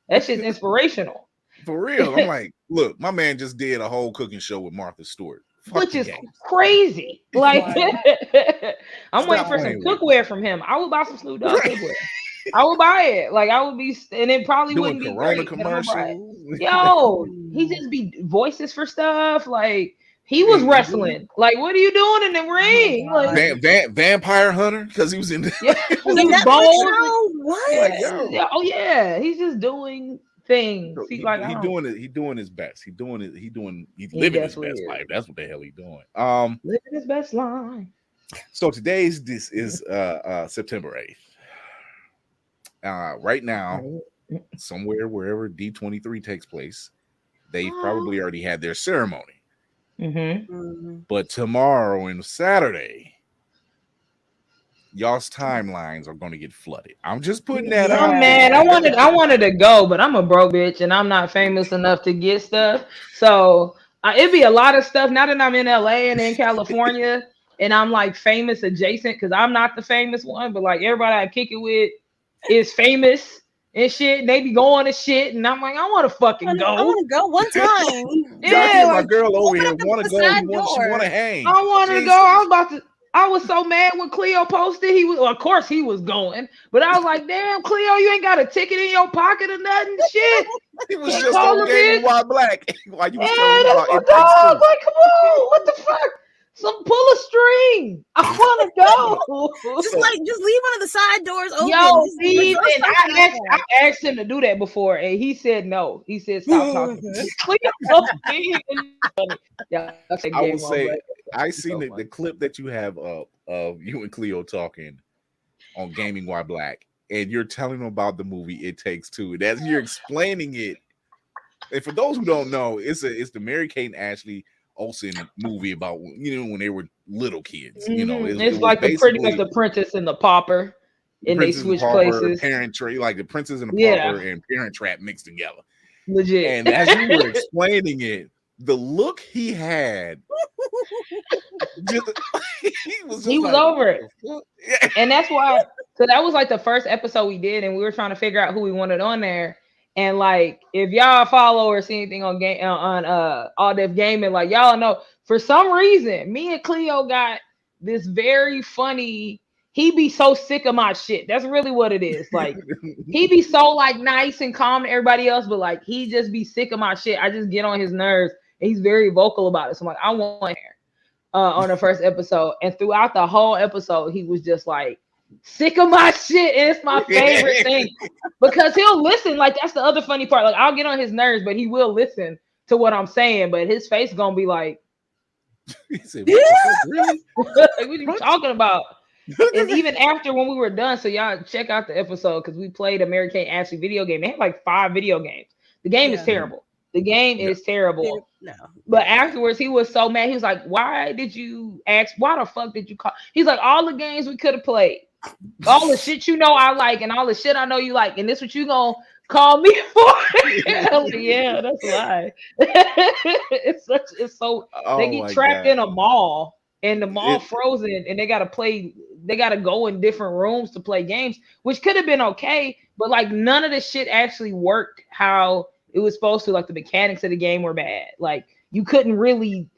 That shit's inspirational. For real. I'm like, look, my man just did a whole cooking show with Martha Stewart. Which is crazy. Like, I'm waiting for some cookware from him. I would buy some Snoop Dogg cookware. I would buy it. Like, I would be, and it probably doing wouldn't be Corona commercials. Yo, he just be voices for stuff. Like, he was wrestling. Like, what are you doing in the ring? Like, Vampire Hunter, because he was in. Yeah, he was bold. What? Like, oh yeah, he's just doing things. He's doing his best. He's living his best life. That's what the hell he's doing. Living his best life. So this is September 8th. Right now, somewhere wherever D23 takes place, they've probably already had their ceremony. But tomorrow and Saturday, y'all's timelines are going to get flooded. I'm just putting that out. I'm mad. I wanted to go, but I'm a broke bitch and I'm not famous enough to get stuff. So it'd be a lot of stuff. Now that I'm in LA and in California and I'm like famous adjacent, because I'm not the famous one, but like everybody I kick it with is famous and shit. And they be going to shit, and I'm like, I want to fucking go. I want to go one time. Yeah, my girl over here want to go. She want to hang. I wanted to go. I was so mad when Cleo posted. Of course he was going, but I was like, damn, Cleo, you ain't got a ticket in your pocket or nothing. Shit. He was just on Game Why Black. Why you was talking about dog. Like, come on, what the fuck? Pull a string. I want to go. just leave one of the side doors open. Yo, Steve, and I asked him to do that before, and he said no. He said stop talking. I will say, I seen the clip that you have of you and Cleo talking on Gaming Why Black, and you're telling them about the movie It Takes Two. And as you're explaining it, and for those who don't know, it's the Mary-Kate and Ashley Olsen movie about, when they were little kids. It's like pretty much the Princess and the Pauper, and they switch places. Parent Trap, like the Princess and the Pauper and Parent Trap mixed together. Legit. And as you were explaining it, the look he had, just, he was like, over it. And that's why, so that was like the first episode we did, and we were trying to figure out who we wanted on there. And like, if y'all follow or see anything on game on All Def Gaming, like y'all know, for some reason, me and Cleo got this very funny. He be so sick of my shit. That's really what it is. Like, he be so like nice and calm to everybody else, but like he just be sick of my shit. I just get on his nerves, and he's very vocal about it. So I'm like, I want here on the first episode, and throughout the whole episode, he was just like sick of my shit, and it's my favorite thing because he'll listen. Like, that's the other funny part. Like, I'll get on his nerves, but he will listen to what I'm saying. But his face gonna be like, he said, what the fuck, really? like, what are you talking about? And even after when we were done, so y'all check out the episode because we played American Ashley video game. They had like 5 video games. The game is terrible. The game is terrible. No. But afterwards, he was so mad. He was like, why did you ask? Why the fuck did you call? He's like, all the games we could have played, all the shit you know I like, and all the shit I know you like, and this what you gonna call me for? Like, yeah, that's why. It's so they get trapped in a mall, and the mall frozen, and they gotta go in different rooms to play games, which could have been okay, but like none of the shit actually worked how it was supposed to. Like, the mechanics of the game were bad. Like, you couldn't really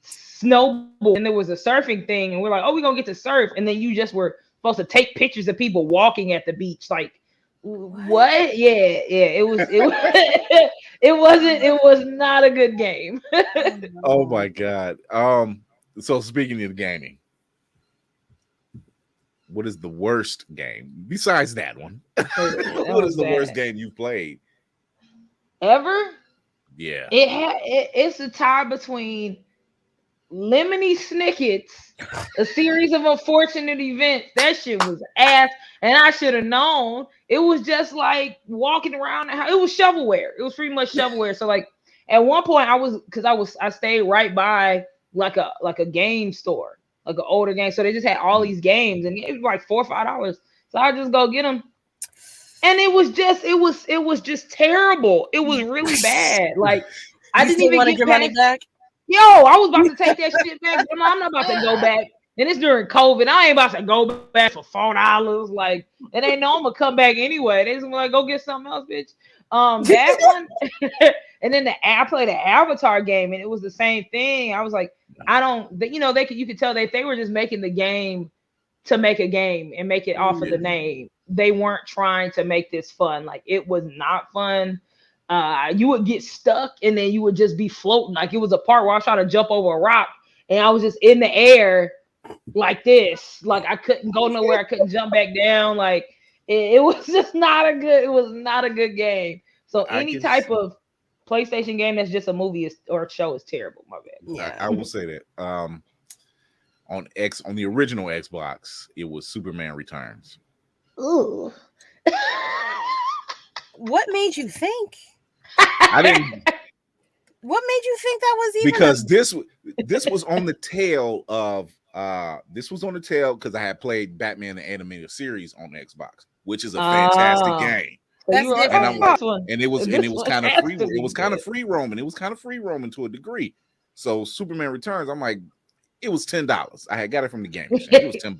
snowboard, and there was a surfing thing, and we're like, oh, we're gonna get to surf, and then you just were supposed to take pictures of people walking at the beach. Like, what? Yeah, it was it was not a good game. Oh my god. So speaking of gaming, what is the worst game besides that one? What is the worst game you played ever? Yeah, it's a tie between Lemony Snicket's A Series of Unfortunate Events. That shit was ass, and I should have known. It was just like walking around the house. It was shovelware. It was pretty much shovelware. So like at one point I stayed right by like a game store, like an older game. So they just had all these games, and it was like $4 or $5. So I just go get them. And it was just terrible. It was really bad. Like, I didn't even get your money back. Yo, I was about to take that shit back. I'm not about to go back. And it's during COVID. I ain't about to go back for $4. Like, it ain't no, I'm gonna come back anyway. They just like, go get something else, bitch. That one. And then I played an Avatar game, and it was the same thing. I was like, you could tell they were just making the game to make a game and make it off of the name. They weren't trying to make this fun. Like, it was not fun. You would get stuck, and then you would just be floating. Like, it was a part where I was trying to jump over a rock, and I was just in the air like this. Like, I couldn't go nowhere. I couldn't jump back down. Like, it was just not a good game. So any type of PlayStation game that's just a movie or a show is terrible. My bad. Yeah. I will say that. On the original Xbox, it was Superman Returns. Ooh. What made you think? I didn't. What made you think that was even? Because this was on the tail of because I had played Batman the animated series on Xbox, which is a fantastic game. And I'm like, and it was kind of free. It was kind of free roaming. It was kind of free roaming to a degree. So Superman Returns, I'm like, it was $10. I had got it from the game machine. It was $10.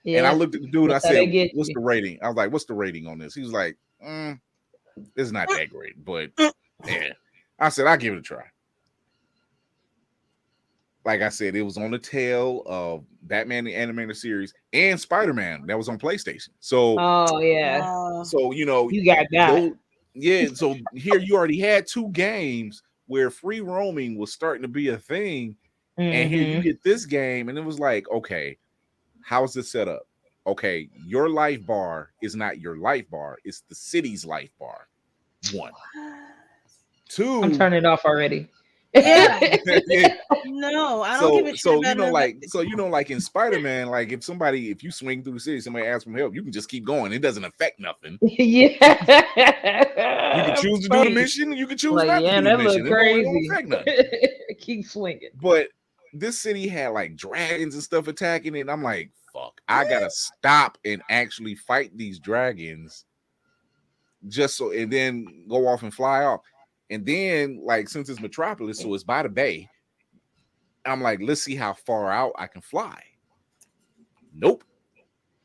Yeah. And I looked at the dude. I said, "What's the rating?" I was like, "What's the rating on this?" He was like, "It's not that great, but yeah." I said, "I'll give it a try." Like I said, it was on the tail of Batman the Animated Series and Spider-Man that was on PlayStation. So, so you got that. Yeah. So here you already had 2 games where free roaming was starting to be a thing, and here you get this game, and it was like, okay. How's this set up? Okay, your life bar is not your life bar. It's the city's life bar. 1. 2. I'm turning it off already. Yeah. No, I don't give a shit. Like in Spider-Man, like if you swing through the city, somebody asks for help, you can just keep going. It doesn't affect nothing. Yeah. You can choose to do the mission, you can choose not to do the mission. Crazy. It don't affect nothing. Keep swinging. But this city had like dragons and stuff attacking it, and I'm like, fuck, I gotta stop and actually fight these dragons just so, and then go off and fly off. And then, like, since it's Metropolis, so it's by the bay, I'm like, let's see how far out I can fly. Nope.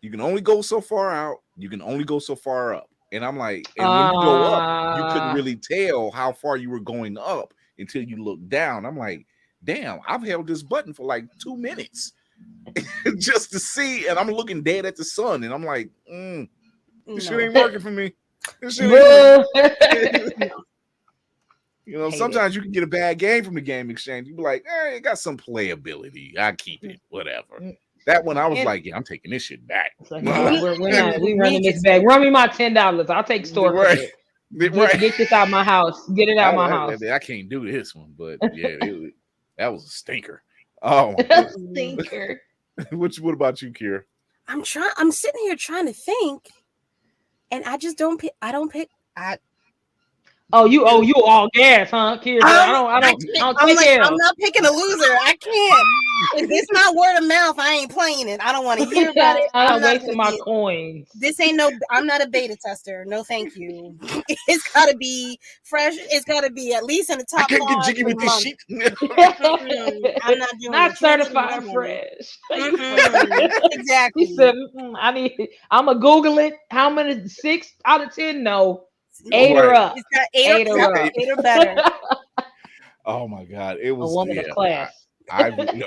You can only go so far out. You can only go so far up. And I'm like, and when you go up, you couldn't really tell how far you were going up until you look down. I'm like, damn, I've held this button for like 2 minutes just to see. And I'm looking dead at the sun. And I'm like, this shit ain't working for me. This shit ain't You know, sometimes you can get a bad game from the game exchange. You be like, it got some playability. I keep it, whatever. That one, I was like, yeah, I'm taking this shit back. Like, we running this back. Run me my $10. I'll take store credit. Get this out my house. Get it out my house. I can't do this one, but yeah, that was a stinker. Oh, stinker. What about you, Kira? I'm sitting here trying to think, and I just don't pick. You all gas, huh, Kira? I don't I'm not picking a loser. I can't. If it's not word of mouth, I ain't playing it. I don't want to hear about it. I'm not wasting my coins. This ain't I'm not a beta tester. No, thank you. It's got to be fresh. It's got to be at least in the top 5. I can't get jiggy with this shit. I'm not doing not certified fresh. Exactly. He said, I'm gonna Google it. How many? 6 out of 10? No. 8 or up. It's got 8 or up. 8 or better. Oh my God! It was a woman of class. Elevate.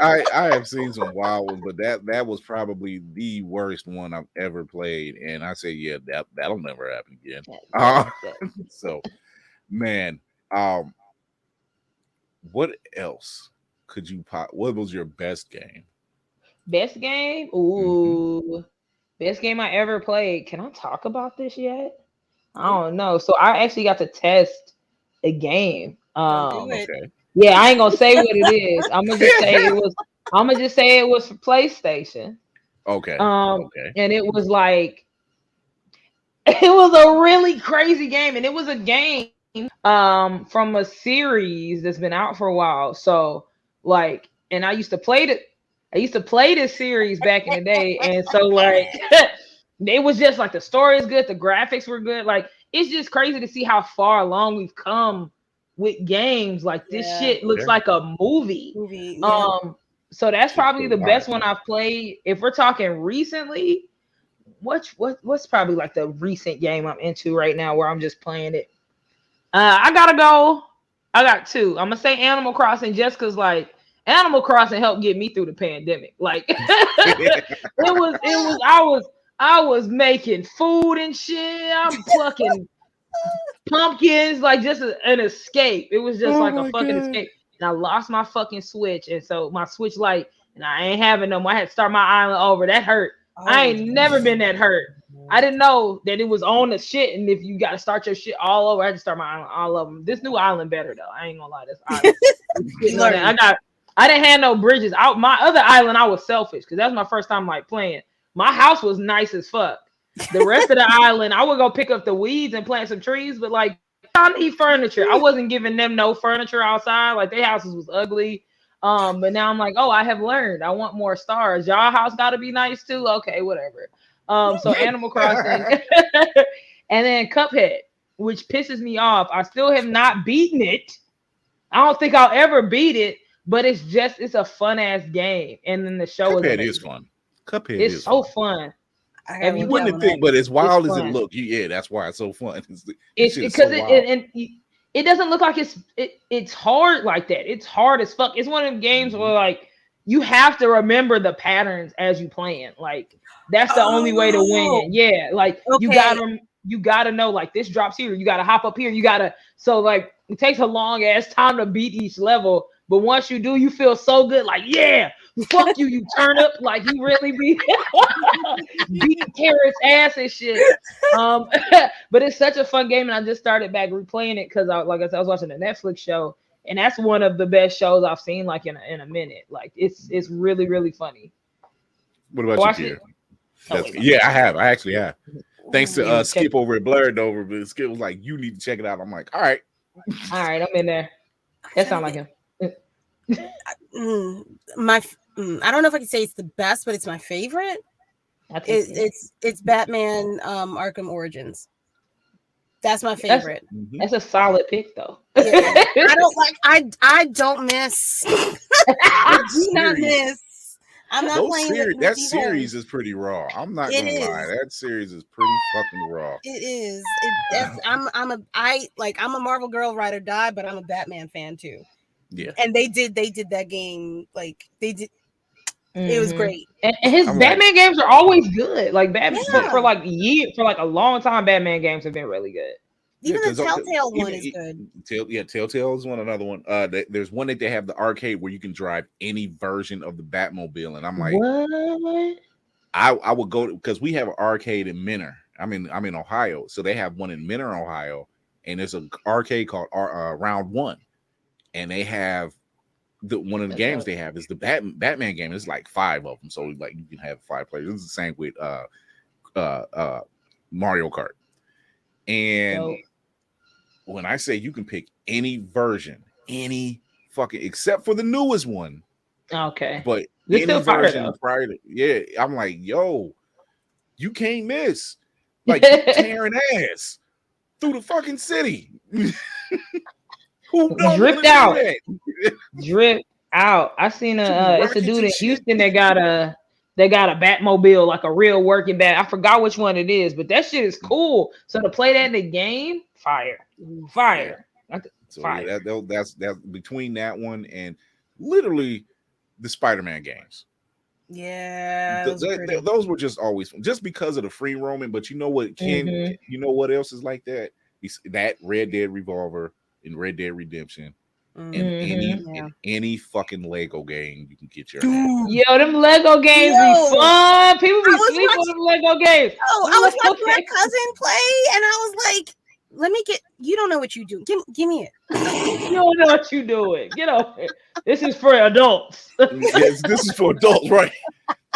I have seen some wild ones, but that was probably the worst one I've ever played, and I say, yeah, that'll never happen again. So, man, what else could you pop? What was your best game? Best game? Ooh. Best game I ever played. Can I talk about this yet? I don't know. So I actually got to test a game. Okay. Yeah, I ain't gonna say what it is. I'm gonna just say it was for PlayStation. Okay. And it was like it was a really crazy game, and it was a game from a series that's been out for a while. So like, and I used to play this series back in the day, and so like it was just like the story is good, the graphics were good. Like it's just crazy to see how far along we've come with games. Like this shit looks like a movie. So that's probably the best one I've played. If we're talking recently, what's probably like the recent game I'm into right now where I'm just playing it? I got 2. I'm gonna say Animal Crossing just because like Animal Crossing helped get me through the pandemic. Like I was making food and shit. I'm plucking pumpkins, like just an escape. It was just like a fucking escape. And I lost my fucking Switch, and so my Switch Lite, and I ain't having no more. I had to start my island over. That hurt. I ain't never been that hurt. I didn't know that it was on the shit, and if you got to start your shit all over, I had to start my island all of them. This new island better though. I ain't gonna lie. This island. I didn't have no bridges. My other island, I was selfish because that's my first time like playing. My house was nice as fuck. The rest of the island, I would go pick up the weeds and plant some trees, but like I need furniture. I wasn't giving them no furniture outside. Like their houses was ugly. But now I'm like, oh, I have learned. I want more stars. Y'all house got to be nice too. Okay, whatever. So Animal Crossing, and then Cuphead, which pisses me off. I still have not beaten it. I don't think I'll ever beat it. But it's a fun ass game, and then the show Cuphead is fun. Cuphead is so fun. You wouldn't think, but as wild as it looks, that's why it's so fun. It's because it doesn't look like it's hard like that. It's hard as fuck. It's one of them games where like you have to remember the patterns as you playing. Like that's the only way to win. Yeah, like you gotta know like this drops here. You gotta hop up here. So like it takes a long ass time to beat each level. But once you do, you feel so good. Like, yeah, fuck you, you turn up. Like, you really be beating Carrot's ass and shit. But it's such a fun game. And I just started back replaying it because, I was watching a Netflix show. And that's one of the best shows I've seen, like, in a minute. Like, it's really, really funny. What about you, Pierre? I have. I actually have. Thanks to Skip over at Blurred Over. But Skip was like, you need to check it out. I'm like, all right. All right, I'm in there. That sounds like him. I don't know if I can say it's the best, but it's my favorite. It's Batman Arkham Origins. That's my favorite. That's a solid pick, though. Yeah. I don't miss. I do not miss. I'm not playing with that these series hoes. is pretty raw. I'm not It gonna lie. is. That series is pretty fucking raw. It is. I'm a Marvel girl, ride or die, but I'm a Batman fan too. Yeah. And they did that game like they did. It was great. And his Batman games are always good. Like Batman for like a long time, Batman games have been really good. Even the Telltale one is good. Telltale is another one. There's one that they have the arcade where you can drive any version of the Batmobile, and I'm like, what? I would go because we have an arcade in Minner. I'm in Ohio, so they have one in Minner, Ohio, and there's an arcade called Round One, and they have one of the games they have is the Batman game. It's like 5 of them, so like you can have 5 players. It's the same with Mario Kart, and when I say you can pick any version, any fucking except for the newest one. Okay. But It's any still version prior to, I'm like, yo, you can't miss. Like tearing ass through the fucking city. Who don't dripped out? That? Drip out. I seen it's a dude in Houston that got a Batmobile, like a real working bat. I forgot which one it is, but that shit is cool. So to play that in the game, fire. So yeah, that's between that one and literally the Spider-Man games. Yeah, those were just always fun, just because of the free roaming. But you know what, Ken? You know what else is like that? That Red Dead Revolver and Red Dead Redemption. And any fucking Lego game you can get your Yo, them Lego games be fun. People be sleeping on them Lego games. I was watching my cousin play, and I was like, "Let me get." You don't know what you do. Give me it. You don't know what you doing. Get over it. This is for adults. Yes, this is for adults, right?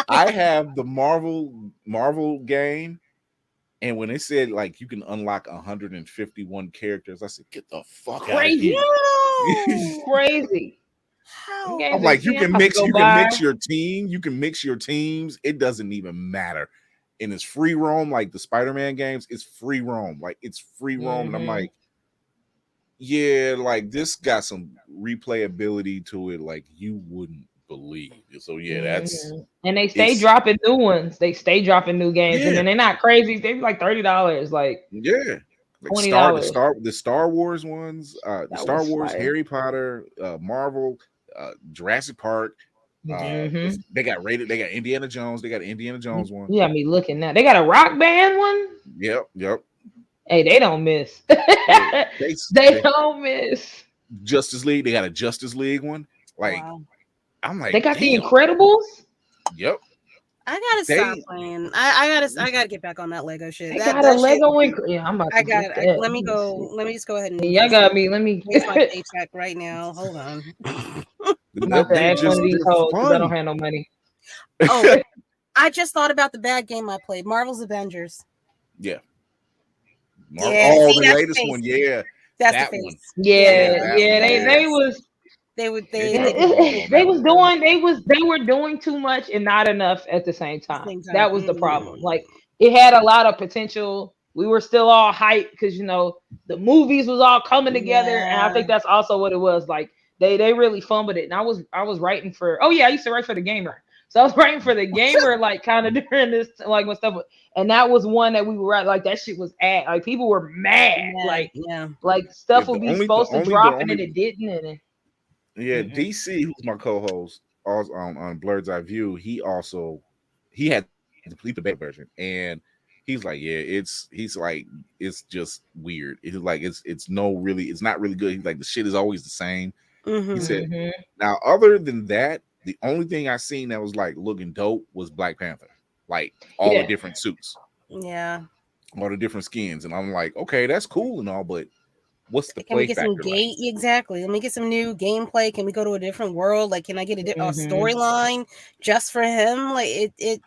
I have the Marvel game. And when they said like you can unlock 151 characters, I said, "Get the fuck out of here!" Crazy. I'm like, you can mix your team, you can mix your teams. It doesn't even matter. And it's free roam, like the Spider-Man games. It's free roam, like it's free roam. And I'm like, yeah, like this got some replayability to it, like you wouldn't believe. So yeah, that's and they stay dropping new ones. They stay dropping new games, and then they're not crazy. They be like $30. Like like $20. The Star Wars ones, the Star Wars, fire. Harry Potter, Marvel, Jurassic Park. They got rated. They got Indiana Jones. They got an Indiana Jones one. You got me looking now. They got a Rock Band one. Yep. Hey, they don't miss. they don't miss. Justice League. They got a Justice League one. Like. Wow. I'm like, they got the Incredibles. Yep. I gotta stop playing. I gotta get back on that Lego shit. They got a Lego Yeah, I'm about to. Let me go. Let me just go ahead and. Yeah, got me. Let me get my paycheck right now. Hold on. I'm about to ask one of these hoes because I don't have no money. Oh, I just thought about the bad game I played, Marvel's Avengers. Yeah. The latest one. Yeah. That's the face. One. Yeah. They were doing too much and not enough at the same time. That was the problem. Like it had a lot of potential. We were still all hyped because the movies was all coming together, and I think that's also what it was. Like they really fumbled it. And I was writing for I used to write for The Gamer, so I was writing for The Gamer like kind of during this like when stuff. And that was one that we were right. Like that shit was like people were mad. Like stuff would be supposed to drop and then it didn't. And DC, who's my co-host on Blerds Eye View, he had to complete the beta version, and he's like, it's just weird. It's like it's not really good. He's like the shit is always the same. He said, now other than that, the only thing I seen that was like looking dope was Black Panther, like all the different suits, all the different skins, and I'm like, okay, that's cool and all, but what's the can play we get factor some exactly? Let me get some new gameplay. Can we go to a different world? Like, can I get a storyline just for him? Like, it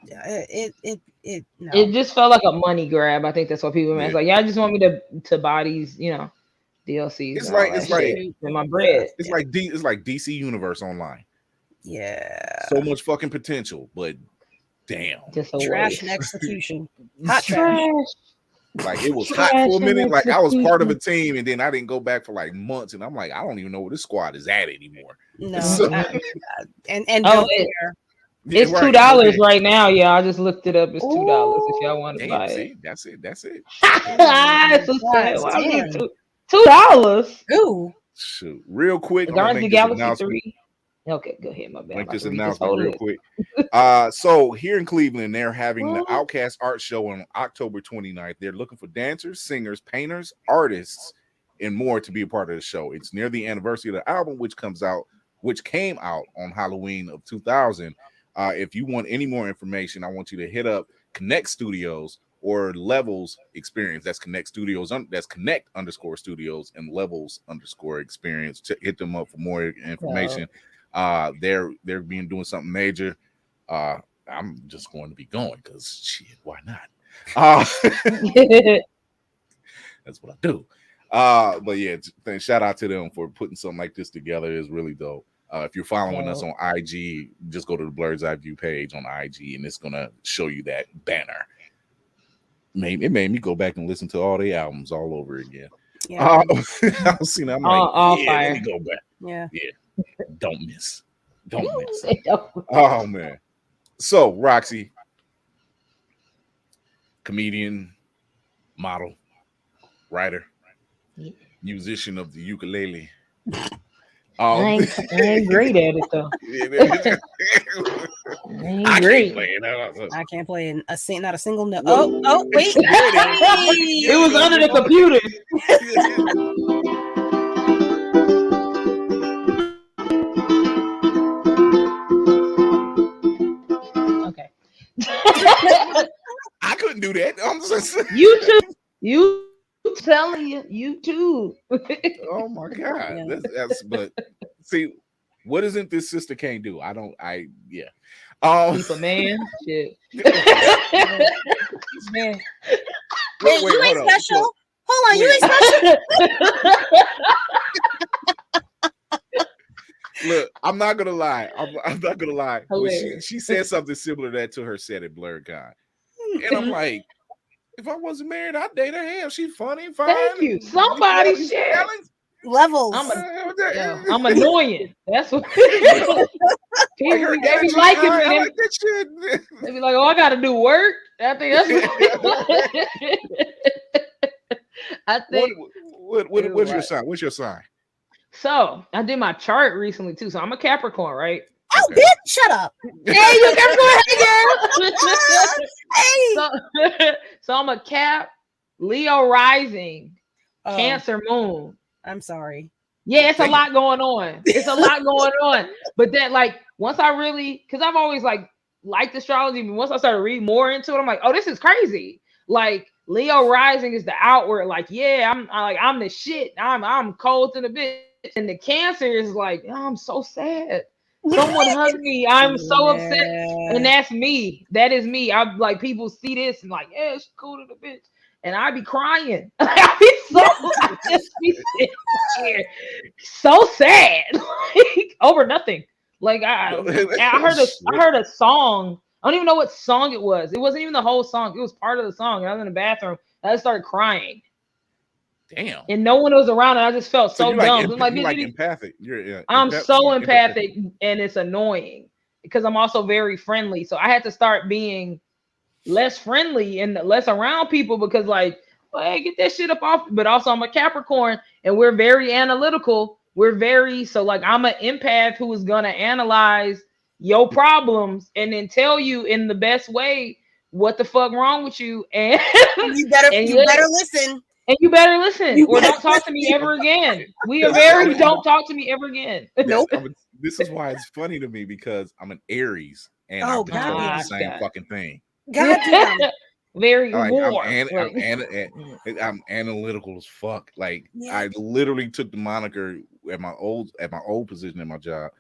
no. It just felt like a money grab. I think that's what people meant. It's like, I just want me to buy these, DLCs. It's like in my bread. It's like DC Universe Online. Yeah, so much fucking potential, but damn, just trash and execution. Hot trash. Like it was hot for a minute. Like I was part of a team, and then I didn't go back for like months. And I'm like, I don't even know where this squad is at anymore. No, So- and Oh, don't care. It's right, $2 okay. right now, y'all. I just looked it up. It's $2 if y'all want to Damn, buy it. see, that's it. That's it. It's so sad. God Why would damn. you $2? Ooh, Shoot, real quick. I'm gonna Guardians of make the this Galaxy announcement. 3. Okay, go ahead, my bad. Make I'm this about to read announcement whole real list. quick. So here in Cleveland, they're having the What? Outcast Art Show on October 29th. They're looking for dancers, singers, painters, artists, and more to be a part of the show. It's near the anniversary of the album, which came out on Halloween of 2000. If you want any more information, I want you to hit up Connect Studios or Levels Experience. That's Connect Studios. That's Connect_Studios and Levels _Experience. Hit them up for more information. They're doing something major. I'm just going to be going because shit, why not? That's what I do. But yeah, shout out to them for putting something like this together. It's really dope. If you're following us on IG, just go to the Blerds Eye View page on IG, and it's gonna show you that banner. It made me go back and listen to all the albums all over again. yeah, I've seen. I'm All like, fire. let me go back. yeah. Don't miss. Oh man. So Roxy, comedian, model, writer, musician of the ukulele. I ain't great at it though. I Great. can't play it. I can't play not a single note. Oh, wait. It was under the computer. Okay. I couldn't do that. I'm just You telling you too. oh my god. That's but see, what isn't this sister can't do? Yeah. Keep a man. Shit. Man. Wait, you ain't hold on. special. Hold on, you ain't special. Look, I'm not gonna lie. I'm not gonna lie. When Hilarious. she said something similar to that to her set at BlerdCon. And I'm like, if I wasn't married, I'd date her. Hell, she's funny, fine. Thank you. Somebody these share. talents. Levels. I'm annoying. That's what people Her they be energy liking high, I me. like that shit. They be like, "Oh, I got to do work." I think that's. I think. What's your sign? What's your sign? So I did my chart recently too. So I'm a Capricorn, right? Oh, Okay. bitch, shut up. Hey, you Capricorn, hey girl. Hey. So I'm a Cap, Leo rising, Oh, Cancer moon. I'm sorry. Yeah, it's a lot going on. It's a lot going on. But then, like, once I really, because I've always liked astrology, but once I started reading more into it, I'm like, oh, this is crazy. Like, Leo rising is the outward, like, yeah, I'm the shit. I'm cold to the bitch. And the Cancer is like, oh, I'm so sad. Someone hug me. I'm so upset. And that's me. That is me. I'm like, people see this and like, yeah, she's cool to the bitch. And I be crying. I just be sitting here so sad, like over nothing. Like I heard a song. I don't even know what song it was. It wasn't even the whole song. It was part of the song. I was in the bathroom. And I just started crying. Damn. And no one was around, and I just felt so you're dumb. You're like empathic. I'm so empathic, and it's annoying because I'm also very friendly. So I had to start being less friendly and less around people because, like, hey, get that shit up off. But also, I'm a Capricorn, and we're very analytical. Like, I'm an empath who is gonna analyze your problems and then tell you in the best way what the fuck wrong with you, and you better listen. And you better listen, or don't talk to me ever again. We are very don't talk to me ever again. Nope. This is why it's funny to me because I'm an Aries and I control the same fucking thing. Goddamn. Very I'm analytical as fuck. Like I literally took the moniker at my old position in my job.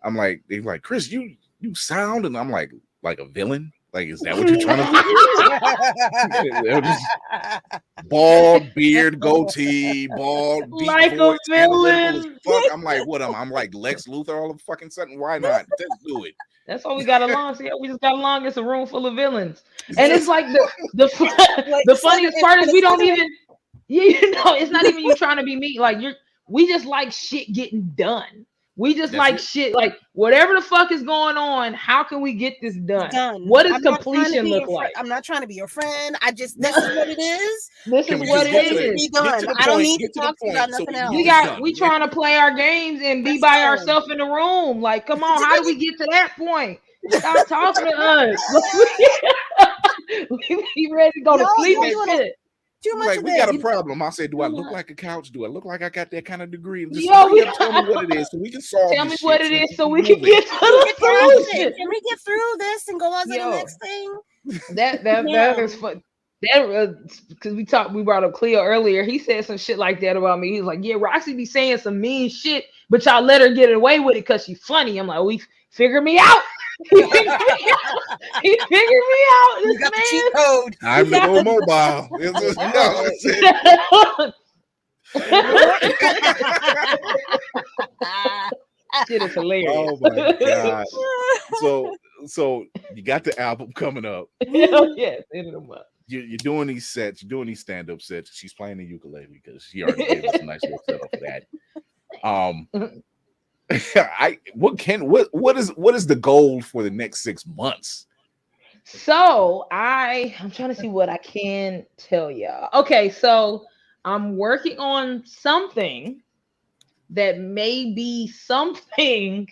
I'm like, they're like, Chris, you sound, and I'm like a villain. Like, is that what you're trying to do? Bald beard, goatee, bald, deep like voice, a villain. as fuck. I'm like, what? I'm like Lex Luthor all of a fucking sudden. Why not? Let's do it. That's why we got along. See, we just got along. It's a room full of villains, and it's like the funniest part is we don't even. It's not even you trying to be mean. Like we just like shit getting done. We just like shit, like whatever the fuck is going on. How can we get this done? What does completion look like? I'm not trying to be your friend. This is what it is. This is what it is. Be done. I don't need to talk to you about nothing else. We trying to play our games and be by ourselves in the room. Like, come on, how do we get to that point? Stop talking to us. We ready to go to sleep and shit. Too much like, of we that. got a problem. I said, do I look like a couch? Do I look like I got that kind of degree? Just tell me what it is so we can solve Tell me this what shit it is so we can get to the solution. Can we get through this and go on to the next thing? That is fun. Because we brought up Cleo earlier. He said some shit like that about me. He's like, yeah, Roxy be saying some mean shit, but y'all let her get away with it because she's funny. I'm like, we figure me out. He figured me out. You got the cheat code. I'm the go mobile. Shit is hilarious. Oh my god. So you got the album coming up. Yes, ended them up. You're doing these sets, you're doing these stand-up sets. She's playing the ukulele because she already gave us a nice little setup for that. What is the goal for the next 6 months? So I'm trying to see what I can tell y'all. Okay, so I'm working on something that may be something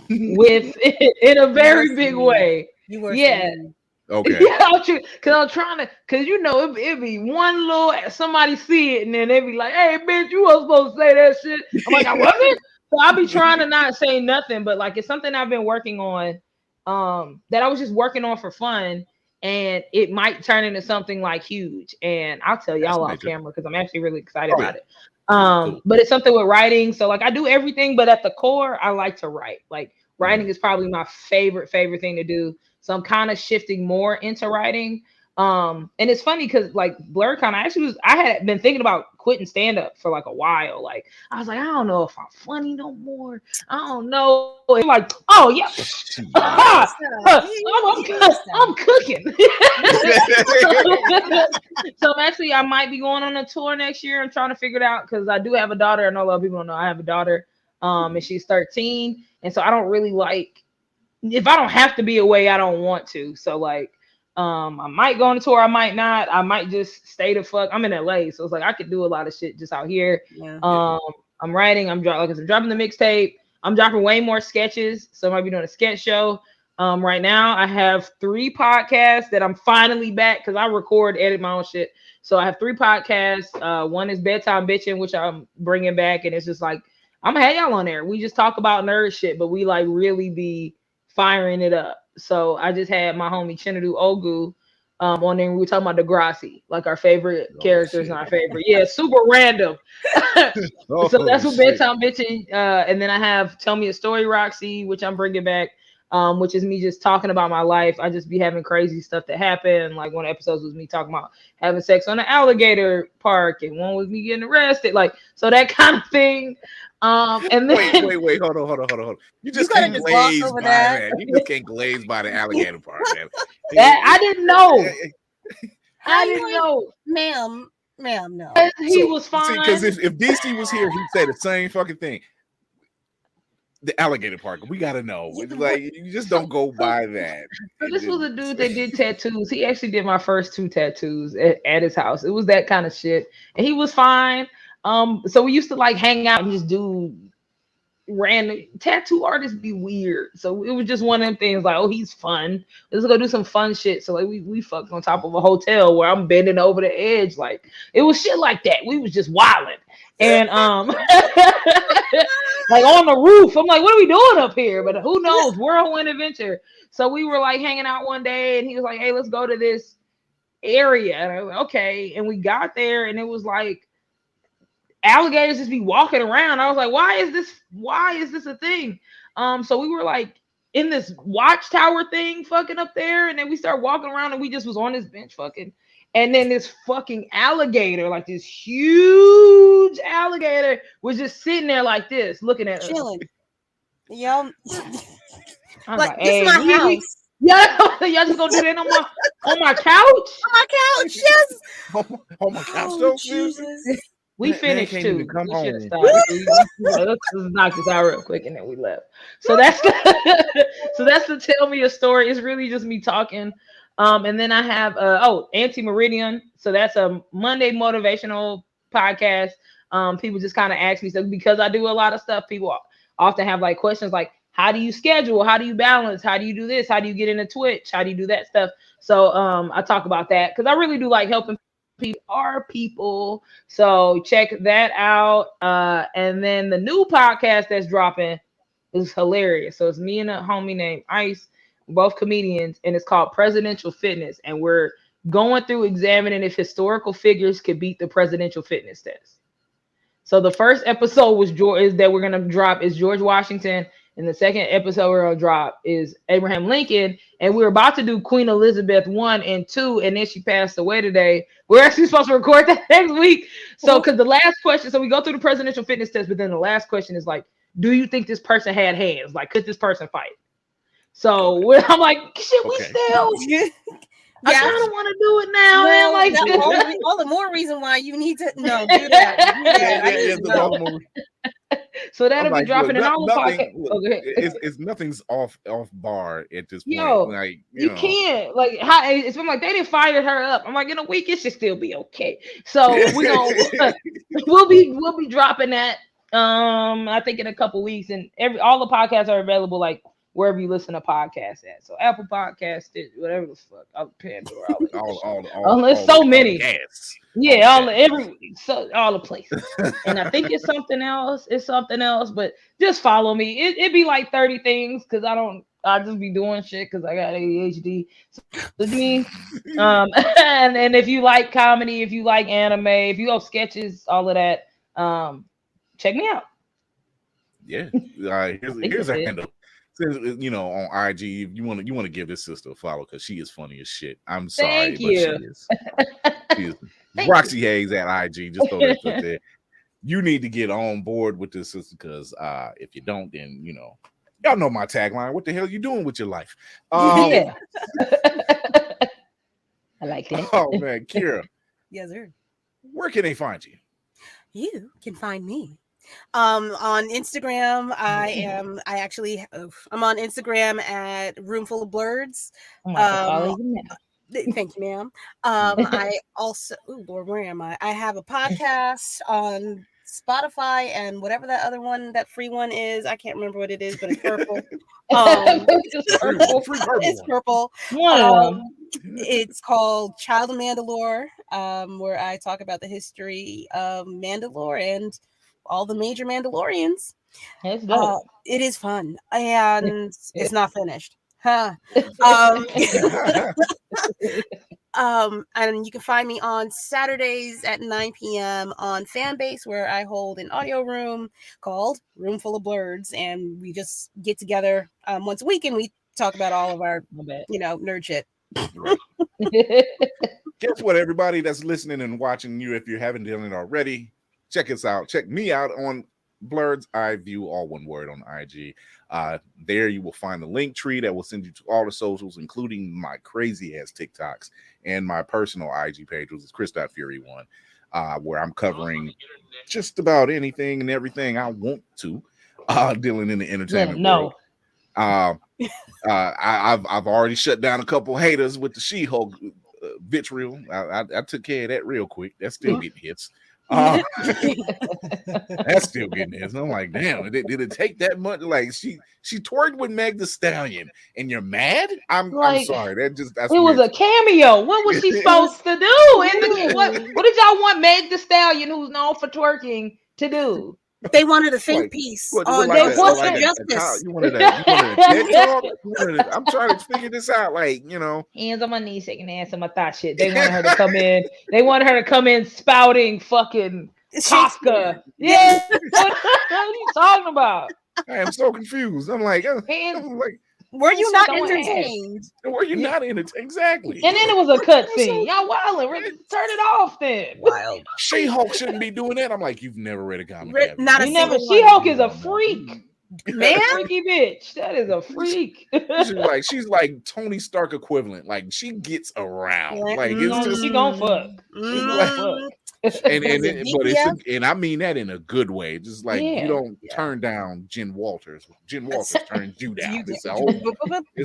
with in a very big way. Okay. Yeah, because I'm trying to, because it'd be one little somebody see it and then they'd be like, hey bitch, you wasn't supposed to say that shit. I'm like, I wasn't. So I'll be trying to not say nothing, but like it's something I've been working on, that I was just working on for fun, and it might turn into something like huge. And I'll tell y'all off camera because I'm actually really excited about it. Cool. But it's something with writing. So like I do everything, but at the core, I like to write. Like writing is probably my favorite thing to do. So I'm kind of shifting more into writing. And it's funny because like BlerdCon, I had been thinking about quitting stand-up for like a while. Like I was like, I don't know if I'm funny no more. I don't know. And like, oh yeah, I'm cooking. So actually, I might be going on a tour next year. I'm trying to figure it out because I do have a daughter. I know a lot of people don't know I have a daughter. And she's 13, and so I don't really like, if I don't have to be away, I don't want to. So like, I might go on a tour, I might not. I might just stay the fuck. I'm in LA, so it's like I could do a lot of shit just out here. Yeah. I'm writing. I'm dropping the mixtape. I'm dropping way more sketches, so I might be doing a sketch show. Right now, I have 3 podcasts that I'm finally back because I edit my own shit. So I have 3 podcasts. One is Bedtime Bitching, which I'm bringing back, and it's just like I'm gonna have y'all on there. We just talk about nerd shit, but we like really be firing it up. So I just had my homie Chinadu Ogu on there. We were talking about Degrassi, like our favorite characters and our favorite. Yeah, super random. So that's what Bedtime Bitching. And then I have Tell Me a Story, Roxy, which I'm bringing back, which is me just talking about my life. I just be having crazy stuff that happened. Like one of the episodes was me talking about having sex on an alligator park, and one was me getting arrested. Like, so that kind of thing. And then wait, hold on. You just can't glaze by that. You just can't glaze by the alligator part, man. I didn't know. I didn't know, ma'am. No, he was fine. Because if DC was here, he'd say the same fucking thing. The alligator park, we gotta know. Like, you just don't go by that. So this was a dude that did tattoos. He actually did my first 2 tattoos at his house. It was that kind of shit, and he was fine. So we used to like hang out and just do random. Tattoo artists be weird, so it was just one of them things. Like, oh, he's fun. Let's go do some fun shit. So like we fucked on top of a hotel where I'm bending over the edge. Like it was shit like that. We was just wilding, and like on the roof. I'm like, what are we doing up here? But who knows? Whirlwind adventure. So we were like hanging out one day, and he was like, hey, let's go to this area. And I was like, okay, and we got there, and it was like alligators just be walking around. I was like, why is this a thing? So we were like in this watchtower thing fucking up there, and then we started walking around, and we just was on this bench fucking, and then this fucking alligator, like this huge alligator, was just sitting there like this looking at us. Chilling. Y'all Like, this is my house. Yeah, y'all just gonna do that on my couch? On my couch, yes. On my couch, though. Jesus. We Man, finished can't too. even come We should have home. stopped. Let's just knock this out real quick, and then we left. So that's the tell me a story. It's really just me talking. And then I have Anti Meridian. So that's a Monday motivational podcast. People just kind of ask me stuff because I do a lot of stuff. People often have like questions like, how do you schedule? How do you balance? How do you do this? How do you get into Twitch? How do you do that stuff? So I talk about that because I really do like helping people. So check that out. And then the new podcast that's dropping is hilarious. So it's me and a homie named Ice, both comedians, and it's called Presidential Fitness. And we're going through examining if historical figures could beat the presidential fitness test. So the first episode that we're gonna drop is George Washington, and the second episode we're gonna drop is Abraham Lincoln. And we're about to do Queen Elizabeth 1 and 2, and then she passed away today. We're actually supposed to record that next week. So because the last question, so we go through the presidential fitness test, but then the last question is like, do you think this person had hands? Like, could this person fight? So I'm like, shit, we still. I kind of want to do it now, man. Like, all the more reason why you need to do that. So that'll be dropping in all the podcasts. It's nothing's off bar at this point. Yo, like you can't like how it's been like they didn't fire her up. I'm like, in a week it should still be okay. So we'll be dropping that. I think in a couple weeks, and all the podcasts are available like wherever you listen to podcasts at. So Apple Podcasts, whatever the fuck, Pandora, all there's so many. Yeah, all the places. And I think it's something else. But just follow me. It'd be like 30 things because I just be doing shit because I got ADHD. So it's me. And if you like comedy, if you like anime, if you have sketches, all of that, check me out. Yeah. Here's a handle. On IG, you want to give this sister a follow because she is funny as shit. I'm sorry, Thank you. She is Roxxy Haze at IG. Just throw that stuff there. You need to get on board with this sister because if you don't, then y'all know my tagline. What the hell are you doing with your life? Yeah. I like that. Oh man, Kira. Yes, sir. Where can they find you? You can find me on Instagram. I'm on Instagram at Roomful of Blerds. Thank you, ma'am. I also, Lord, where am I? I have a podcast on Spotify and whatever that other one, that free one is. I can't remember what it is, but it's purple. It's purple. It's called Child of Mandalore, where I talk about the history of Mandalore and all the major Mandalorians. That's dope. It is fun, and it's not finished. And you can find me on Saturdays at 9 p.m. on Fanbase, where I hold an audio room called Roomful of Blerds, and we just get together once a week and we talk about all of our, nerd shit. Right. Guess what, everybody that's listening and watching you, if you haven't done it already, check us out. Check me out on Blerds I View, all one word, on IG. There you will find the link tree that will send you to all the socials, including my crazy ass TikToks and my personal IG page, which is Chris.Fury1, where I'm covering just about anything and everything I want to, dealing in the entertainment world. I've already shut down a couple haters with the She-Hulk vitriol. I took care of that real quick. That's still getting hits. That's still getting hits. And I'm like, damn, did it take that much? Like she twerked with Meg the Stallion, and you're mad? I'm sorry. That's it was a cameo. What was she supposed to do? What did y'all want Meg the Stallion, who's known for twerking, to do? They wanted a think piece. You wanted that. I'm trying to figure this out. Hands on my knees, shaking ass on my thigh shit. They wanted her to come in. They wanted her to come in spouting fucking Kafka. Yeah. What are you talking about? I am so confused. I'm like, were you not entertained? Were you not entertained? Exactly. And then it was a cut scene. Y'all wildin'. Turn it off then. She-Hulk shouldn't be doing that. I'm like, you've never read a comic. Not a never. She-Hulk is a freak. Man, Freaky bitch. That is a freak. she's like Tony Stark equivalent. Like she gets around. Like it's just She gonna fuck. She gonna fuck. And I mean that in a good way. Just like you don't turn down Jen Walters. Jen Walters turns you down. It's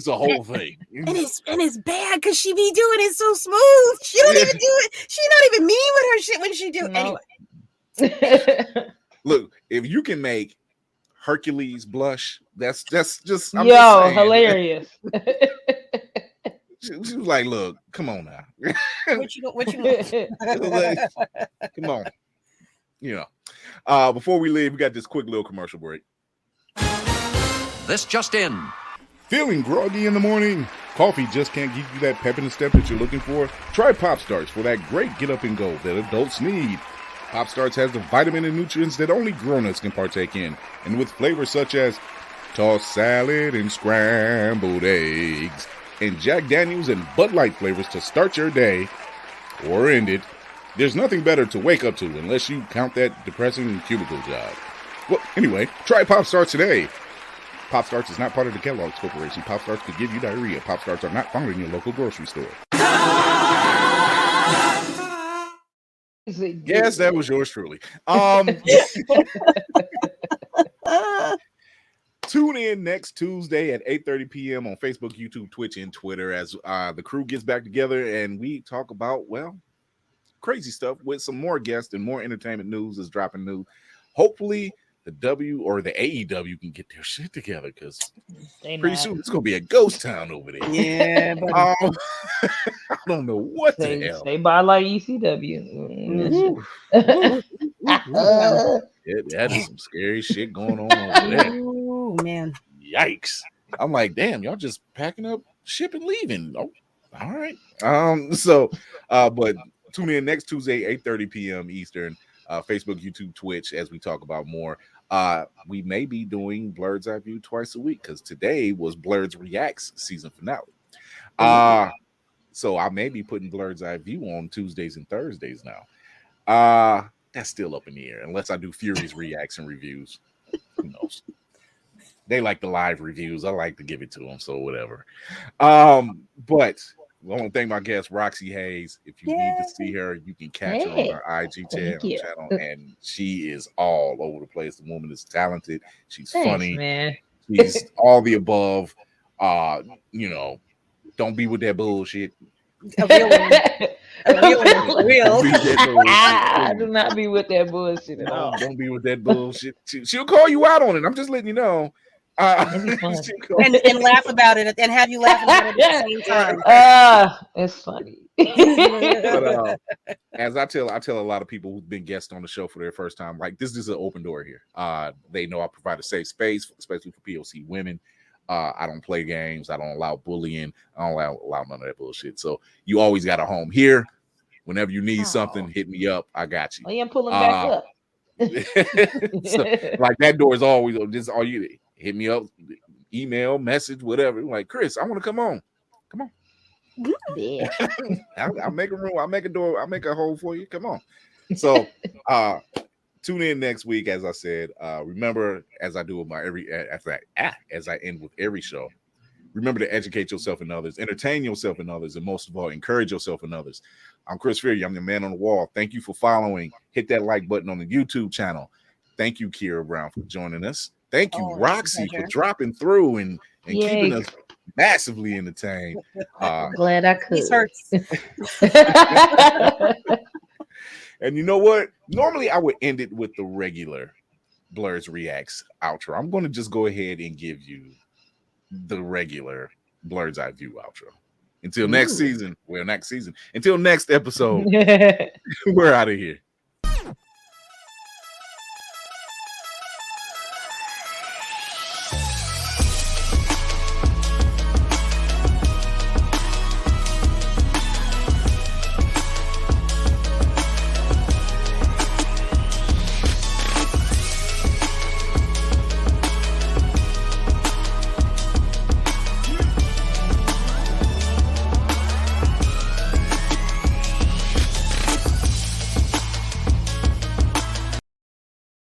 a whole thing. And it's bad because she be doing it so smooth. She don't even do it. She not even mean with her shit when she do it. Anyway. Look, if you can make Hercules blush, that's just hilarious. She was like, "Look, come on now. What you want? Come on." Before we leave, we got this quick little commercial break. This just in. Feeling groggy in the morning? Coffee just can't give you that pep in the step that you're looking for? Try Pop Starts for that great get up and go that adults need. Pop Starts has the vitamin and nutrients that only grown-ups can partake in, and with flavors such as tossed salad and scrambled eggs, and Jack Daniels and Bud Light flavors to start your day or end it. There's nothing better to wake up to unless you count that depressing cubicle job. Well, anyway, try Pop Starts today. Pop Starts is not part of the Kellogg's Corporation. Pop Starts could give you diarrhea. Pop Starts are not found in your local grocery store. Yes, that was yours truly. Tune in next Tuesday at 8:30 p.m. on Facebook, YouTube, Twitch, and Twitter as the crew gets back together and we talk about, crazy stuff with some more guests and more entertainment news is dropping new. Hopefully, the W or the AEW can get their shit together because pretty soon it's going to be a ghost town over there. Yeah, but I don't know what the hell. They buy like ECW. That is some scary shit going on over there. Oh, man. Yikes. I'm like, damn, y'all just packing up ship and leaving. Oh, all right. But tune in next Tuesday, 8:30 p.m. Eastern, Facebook, YouTube, Twitch, as we talk about more. We may be doing Blerds Eye View twice a week because today was Blerds Reacts season finale. So I may be putting Blerds Eye View on Tuesdays and Thursdays now. That's still up in the air unless I do Fury's reacts and reviews. Who knows? They like the live reviews. I like to give it to them, so whatever. But I want to thank my guest, Roxxy Haze. If you need to see her, you can catch her on her IG channel, and she is all over the place. The woman is talented. She's funny. Man. She's all the above. Don't be with that bullshit. A real one. I do not be with that bullshit at all. Don't be with that bullshit. She'll call you out on it. I'm just letting you know. And laugh about it and have you laugh about it at the same time. It's funny. But, as I tell a lot of people who've been guests on the show for their first time, like this is an open door here. They know I provide a safe space, especially for POC women. I don't play games. I don't allow bullying. I don't allow none of that bullshit. So you always got a home here. Whenever you need something, hit me up. I got you. I am pulling back up. So, like that door is always this. All you hit me up, email, message, whatever. Like Chris, I want to come on. Come on. Yeah. I'll make a room. I'll make a door. I'll make a hole for you. Come on. So, tune in next week. As I said, remember, as I do with my as I end with every show, remember to educate yourself and others, entertain yourself and others, and most of all, encourage yourself and others. I'm Chris Fury. I'm the man on the wall. Thank you for following. Hit that like button on the YouTube channel. Thank you, Kira Brown, for joining us. Thank you, Roxy, for dropping through and keeping us massively entertained. Glad I could. These hurts. And you know what? Normally I would end it with the regular Blerds Reacts outro. I'm going to just go ahead and give you the regular Blerds Eye View outro. Until next season. Until next episode. We're out of here.